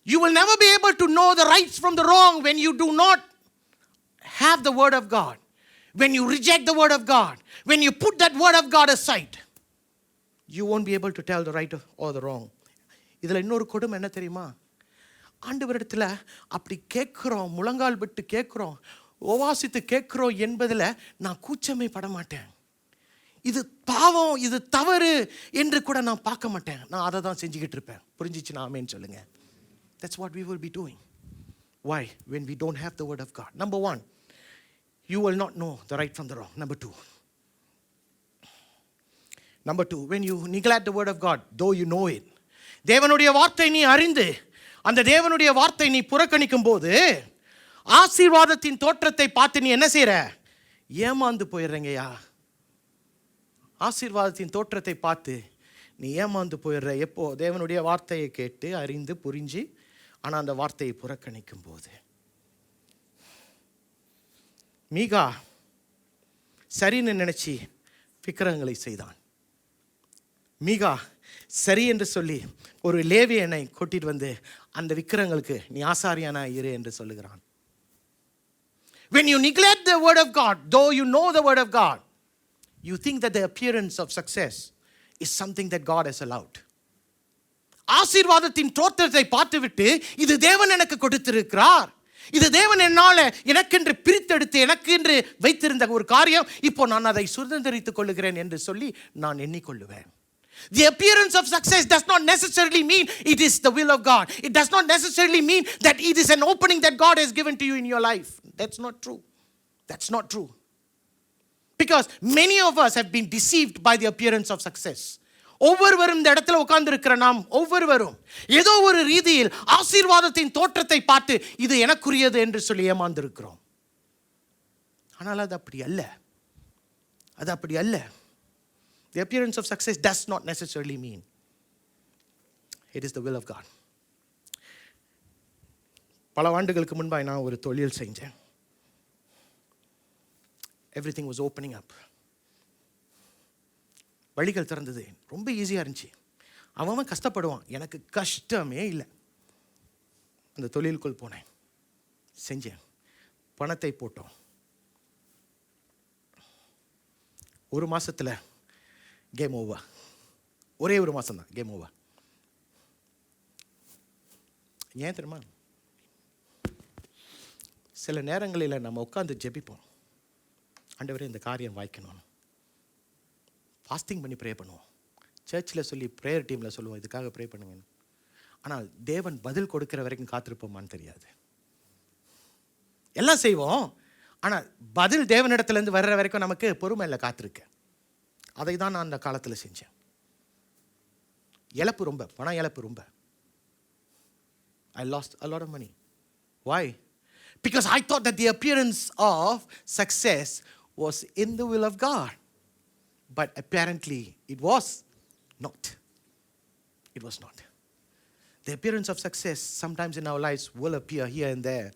You will never be able to know the rights from the wrong when you do not have the word of God. When you reject the word of God, when you put that word of God aside, you won't be able to tell the right or the wrong. இதில் இன்னொரு கொடுமை என்ன தெரியுமா? ஆண்டவரிடத்தில் அப்படி கேட்குறோம், முழங்கால் விட்டு கேட்குறோம், உபவாசித்து கேட்குறோம் என்பதில் நான் கூச்சமே பட மாட்டேன். இது பாவம், இது தவறு என்று கூட நான் பார்க்க மாட்டேன். நான் அதை தான் செஞ்சுக்கிட்டு இருப்பேன். புரிஞ்சிச்சுன்னா ஆமென் சொல்லுங்க. That's what we will be doing. Why? When we don't have the word of God. Number 1, you will not know the right from the wrong. Number 2, when you neglect the word of God, though you know it, தேவனுடைய வார்த்தை நீ அறிந்து அந்த தேவனுடைய வார்த்தை நீ புறக்கணிக்கும் போது ஆசீர்வாதத்தின் தோற்றத்தை பார்த்து நீ என்ன செய்யற? ஏமாந்து போயிடுறீங்கய்யா. ஆசீர்வாதத்தின் தோற்றத்தை பார்த்து நீ ஏமாந்து போயிடுற. எப்போ? தேவனுடைய வார்த்தையை கேட்டு அறிந்து புரிஞ்சு ஆனால் அந்த வார்த்தையை புறக்கணிக்கும் போது. மீகா சரின்னு நினைச்சி விக்கிரகங்களை செய்தான். மீகா சரி என்று சொல்லி ஒரு லேவியனை கூட்டிட்டு வந்து அந்த விக்கிரங்களுக்கு நீ ஆசாரியனா இரு என்று சொல்லுகிறான். When you neglect the word of God, though you know the word of God, you think that the appearance of success is something that God has allowed. ஆசீர்வாதத்தின் தோற்றத்தை பார்த்துவிட்டு இது தேவன் எனக்கு கொடுத்திருக்கிறார், இது தேவன் என்னால எனக்கென்று பிரித்தெடுத்து எனக்கென்று வைத்திருந்த ஒரு காரியம், இப்போ நான் அதை சுதந்திரித்துக் கொள்ளுகிறேன் என்று சொல்லி நான் எண்ணிக்கொள்ளுவேன். The appearance of success does not necessarily mean it is the will of God. It does not necessarily mean that it is an opening that God has given to you in your life. That's not true. That's not true. Because many of us have been deceived by the appearance of success. ஒவ்வொருவரும் இந்த இடத்துல உட்கார்ந்து இருக்கிற நாம் ஒவ்வொருவரும் ஏதோ ஒரு ரீதியில் ஆசீர்வாதத்தின் தோற்றத்தை பார்த்து இது எனக்குரியது என்று சொல்லி ஏமாந்திருக்கிறோம். ஆனால் அது அப்படி அல்ல, அது அப்படி அல்ல. The appearance of success does not necessarily mean it is the will of God. பல ஆண்டுகளுக்கு முன்பாக நான் ஒரு தொழில் செஞ்சேன். Everything was opening up. வழிகள் திறந்தது, ரொம்ப ஈஸியாக இருந்துச்சு. அவன் கஷ்டப்படுவான், எனக்கு கஷ்டமே இல்லை. அந்த தொழிலுக்குள் போனேன், செஞ்சேன், பணத்தை போட்டோம். ஒரு மாசத்துல கேம் ஓவர். ஒரே ஒரு மாதம் தான் கேம் ஓவர். ஏன் தெரியுமா? சில நேரங்களில் நம்ம உட்காந்து ஜெபிப்போம், ஆண்டவரே இந்த காரியம் வாய்க்கணும். ஃபாஸ்டிங் பண்ணி ப்ரே பண்ணுவோம், சர்ச்சில் சொல்லி ப்ரேயர் டீமில் சொல்லுவோம் இதுக்காக ப்ரே பண்ணுங்க. ஆனால் தேவன் பதில் கொடுக்குற வரைக்கும் காத்திருப்போமான்னு தெரியாது. எல்லாம் செய்வோம், ஆனால் பதில் தேவனிடத்துலேருந்து வர்ற வரைக்கும் நமக்கு பொறுமை இல்லை, காத்திருக்க. அதை தான் நான் அந்த காலத்தில் செஞ்சேன். இழப்பு ரொம்ப, பண இழப்பு ரொம்ப. I lost a lot of money. Why? Because I thought that the appearance of success was in the will of God. But apparently it was not. It was not. The appearance of success sometimes in our lives will appear here and there.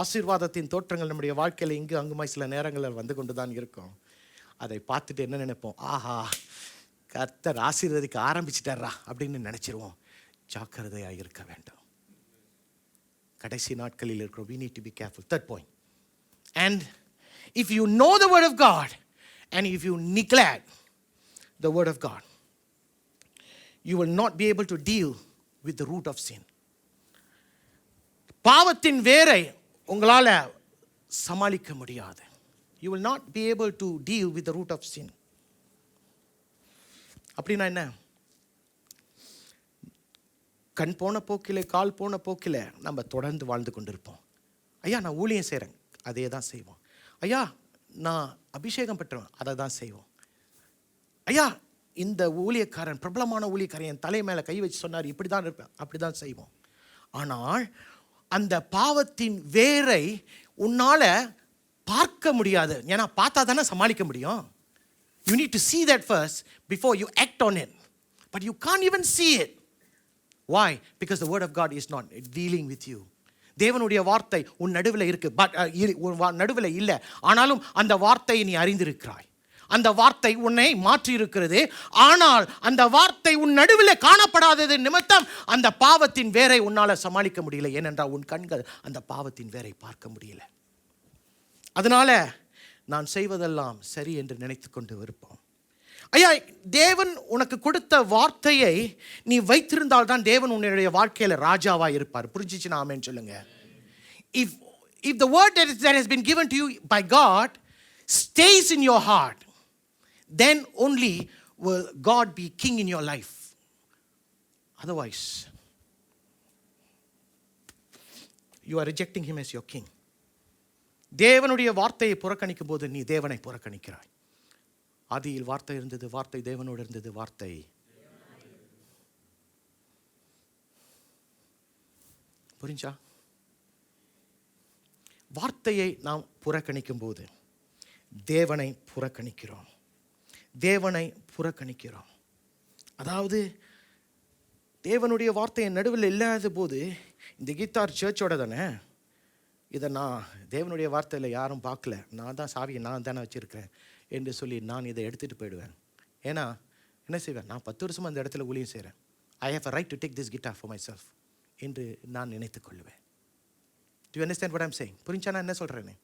ஆசீர்வாதத்தின் தோற்றங்கள் நம்முடைய வாழ்க்கையில் இங்கு அங்குமாய் சில நேரங்களில் வந்து கொண்டு தான் இருக்கும். அதை பார்த்துட்டு என்ன நினைப்போம்? ஆஹா, கர்த்தர் ஆசீர்வதிக்க ஆரம்பிச்சிட்டாரா அப்படின்னு நினைச்சிருவோம். ஜாக்கிரதையாக இருக்க வேண்டும். கடைசி நாட்களில் இருக்கிறோம். We need to be careful. Third point. And if you know the word of God and if you neglect the word of God, you will not be able to deal with the root of sin. பாவத்தின் வேரை உங்களால் சமாளிக்க முடியாது. You will not be able to deal with the root of sin. அப்படின்னா என்ன? கண் போன போக்கிலே கால் போன போக்கில் நம்ம தொடர்ந்து வாழ்ந்து கொண்டிருப்போம். ஐயா நான் ஊழியம் செய்கிறேன், அதே தான் செய்வோம். ஐயா நான் அபிஷேகம் பெற்றவன், அதை தான் செய்வோம். ஐயா இந்த ஊழியக்காரன் பிரபலமான ஊழியக்காரன் என் தலை மேலே கை வச்சு சொன்னார், இப்படி தான் இருப்பேன், அப்படி தான் செய்வோம். ஆனால் அந்த பாவத்தின் வேரை உன்னால் பார்க்க முடியாது. ஏன்னா பார்த்தா தானே சமாளிக்க முடியும். You need to see that first before you act on it. But you can't even see it. Why? Because the word of God is not dealing with you. தேவனுடைய வார்த்தை உன் நடுவில் இருக்கு, பட் நடுவில் இல்லை. ஆனாலும் அந்த வார்த்தையை நீ அறிந்திருக்கிறாய். அந்த வார்த்தை உன்னை மாற்றி இருக்கிறது. ஆனால் அந்த வார்த்தை உன் நடுவில் காணப்படாதது நிமித்தம் அந்த பாவத்தின் வேரை உன்னால் சமாளிக்க முடியல. ஏனென்றால் உன் கண்கள் அந்த பாவத்தின் வேரை பார்க்க முடியல. அதனால நான் செய்வதெல்லாம் சரி என்று நினைத்து கொண்டு இருப்போம். ஐயா தேவன் உனக்கு கொடுத்த வார்த்தையை நீ வைத்திருந்தால் தான் தேவன் உன்னுடைய வாழ்க்கையில் ராஜாவாக இருப்பார். புரிஞ்சிச்சுன்னா ஆமென் சொல்லுங்க. If the word that has been given to you by God stays in your heart, then only will God be king in your life. Otherwise, you are rejecting him as your king. தேவனுடைய வார்த்தையை புறக்கணிக்கும் போது நீ தேவனை புறக்கணிக்கிறாய். ஆதியில் வார்த்தை இருந்தது, வார்த்தை தேவனோடு இருந்தது, வார்த்தை புரிஞ்சா? வார்த்தையை நாம் புறக்கணிக்கும் போது தேவனை புறக்கணிக்கிறோம். தேவனை புறக்கணிக்கிறோம். அதாவது தேவனுடைய வார்த்தையை நடுவில் இல்லாத போது இந்த கீதார் சர்ச்சோட தானே, இதை நான் தேவனுடைய வார்த்தையில் யாரும் பார்க்கல, நான் தான் சாவியை நான் தானே வச்சுருக்கிறேன் என்று சொல்லி நான் இதை எடுத்துகிட்டு போயிடுவேன். ஏன்னா என்ன செய்வேன்? நான் 10 வருஷமாக அந்த இடத்துல ஊழியம் செய்கிறேன். I have a right to take this guitar for myself என்று நான் நினைத்துக் கொள்வேன். Do you understand what I am saying? புரிஞ்சா நான் என்ன சொல்கிறேன்னு?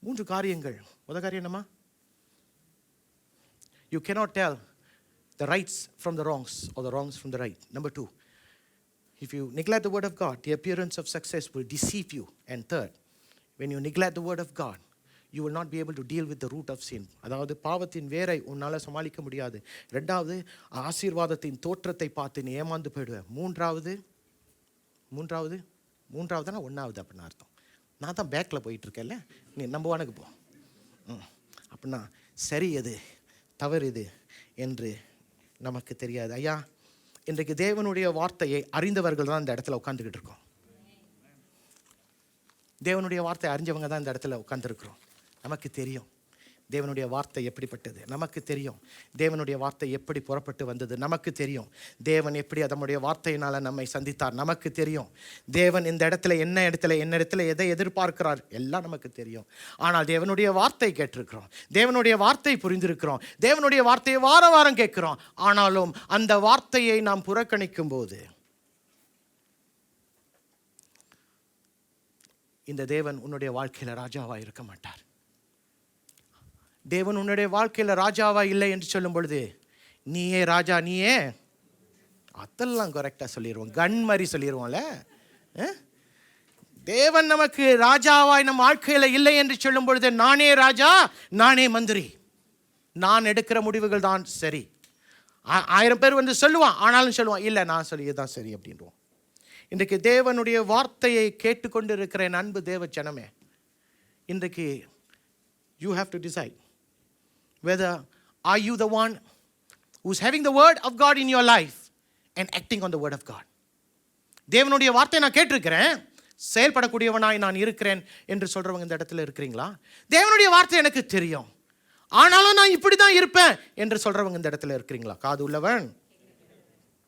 3 காரியங்கள். முதல் காரியம் என்னம்மா? You cannot tell the rights from the wrongs or the wrongs from the right. Number 2, if you neglect the word of God, the appearance of success will deceive you. And third, when you neglect the word of God, you will not be able to deal with the root of sin. அதாவது பாவத்தின் வேரை உன்னால் சமாளிக்க முடியாது. 2வது, ஆசீர்வாதத்தின் தோற்றத்தை பார்த்து நீ ஏமாந்து போயிடுவேன். 3வது 1வது அப்படின்னு அர்த்தம். நான் தான் பேக்கில் போயிட்டுருக்கேன்ல, நீ நம்பர் 1க்கு போ. அப்படின்னா சரி எது தவறு இது என்று நமக்கு தெரியாது. ஐயா, இன்றைக்கு தேவனுடைய வார்த்தையை அறிந்தவர்கள் தான் இந்த இடத்துல உட்காந்துக்கிட்டு இருக்கோம். தேவனுடைய வார்த்தை அறிஞ்சவங்க தான் இந்த இடத்துல உட்காந்துருக்குறோம். நமக்கு தெரியும் தேவனுடைய வார்த்தை எப்படிப்பட்டது. நமக்கு தெரியும் தேவனுடைய வார்த்தை எப்படி புறப்பட்டு வந்தது. நமக்கு தெரியும் தேவன் எப்படி அதனுடைய வார்த்தையினால் நம்மை சந்தித்தார். நமக்கு தெரியும் தேவன் இந்த இடத்துல என்ன எதை எதிர்பார்க்கிறார் எல்லாம் நமக்கு தெரியும். ஆனால் தேவனுடைய வார்த்தை கேட்டிருக்கிறோம், தேவனுடைய வார்த்தை புரிந்திருக்கிறோம், தேவனுடைய வார்த்தையை வாரம் கேட்கிறோம். ஆனாலும் அந்த வார்த்தையை நாம் புறக்கணிக்கும் போது இந்த தேவன் உன்னுடைய வாழ்க்கையில் ராஜாவாக இருக்க மாட்டார். தேவன் உன்னுடைய வாழ்க்கையில் ராஜாவா இல்லை என்று சொல்லும் பொழுது நீயே ராஜா, நீயே அதெல்லாம் கரெக்டாக சொல்லிடுவோம், கன் மாதிரி சொல்லிடுவோம்ல. தேவன் நமக்கு ராஜாவாய் நம் வாழ்க்கையில் இல்லை என்று சொல்லும் பொழுது நானே ராஜா, நானே மந்திரி, நான் எடுக்கிற முடிவுகள் தான் சரி. 1000 பேர் வந்து சொல்லுவான், ஆனாலும் சொல்லுவான் இல்லை நான் சொல்லியதான் சரி அப்படின்றோம். இன்றைக்கு தேவனுடைய வார்த்தையை கேட்டுக்கொண்டு இருக்கிற என் அன்பு தேவ ஜனமே, இன்றைக்கு you have to decide whether are you the one who's having the word of God in your life and acting on the word of God. தேவனுடைய வார்த்தை நான் கேட்டிருக்கிறேன், செயல்படக்கூடியவனாய் நான் இருக்கிறேன் என்று சொல்றவங்க இந்த இடத்துல இருக்கிறீங்களா? தேவனுடைய வார்த்தை எனக்கு தெரியும், ஆனாலும் நான் இப்படி தான் இருப்பேன் என்று சொல்றவங்க இந்த இடத்துல இருக்கிறீங்களா? காது உள்ளவன்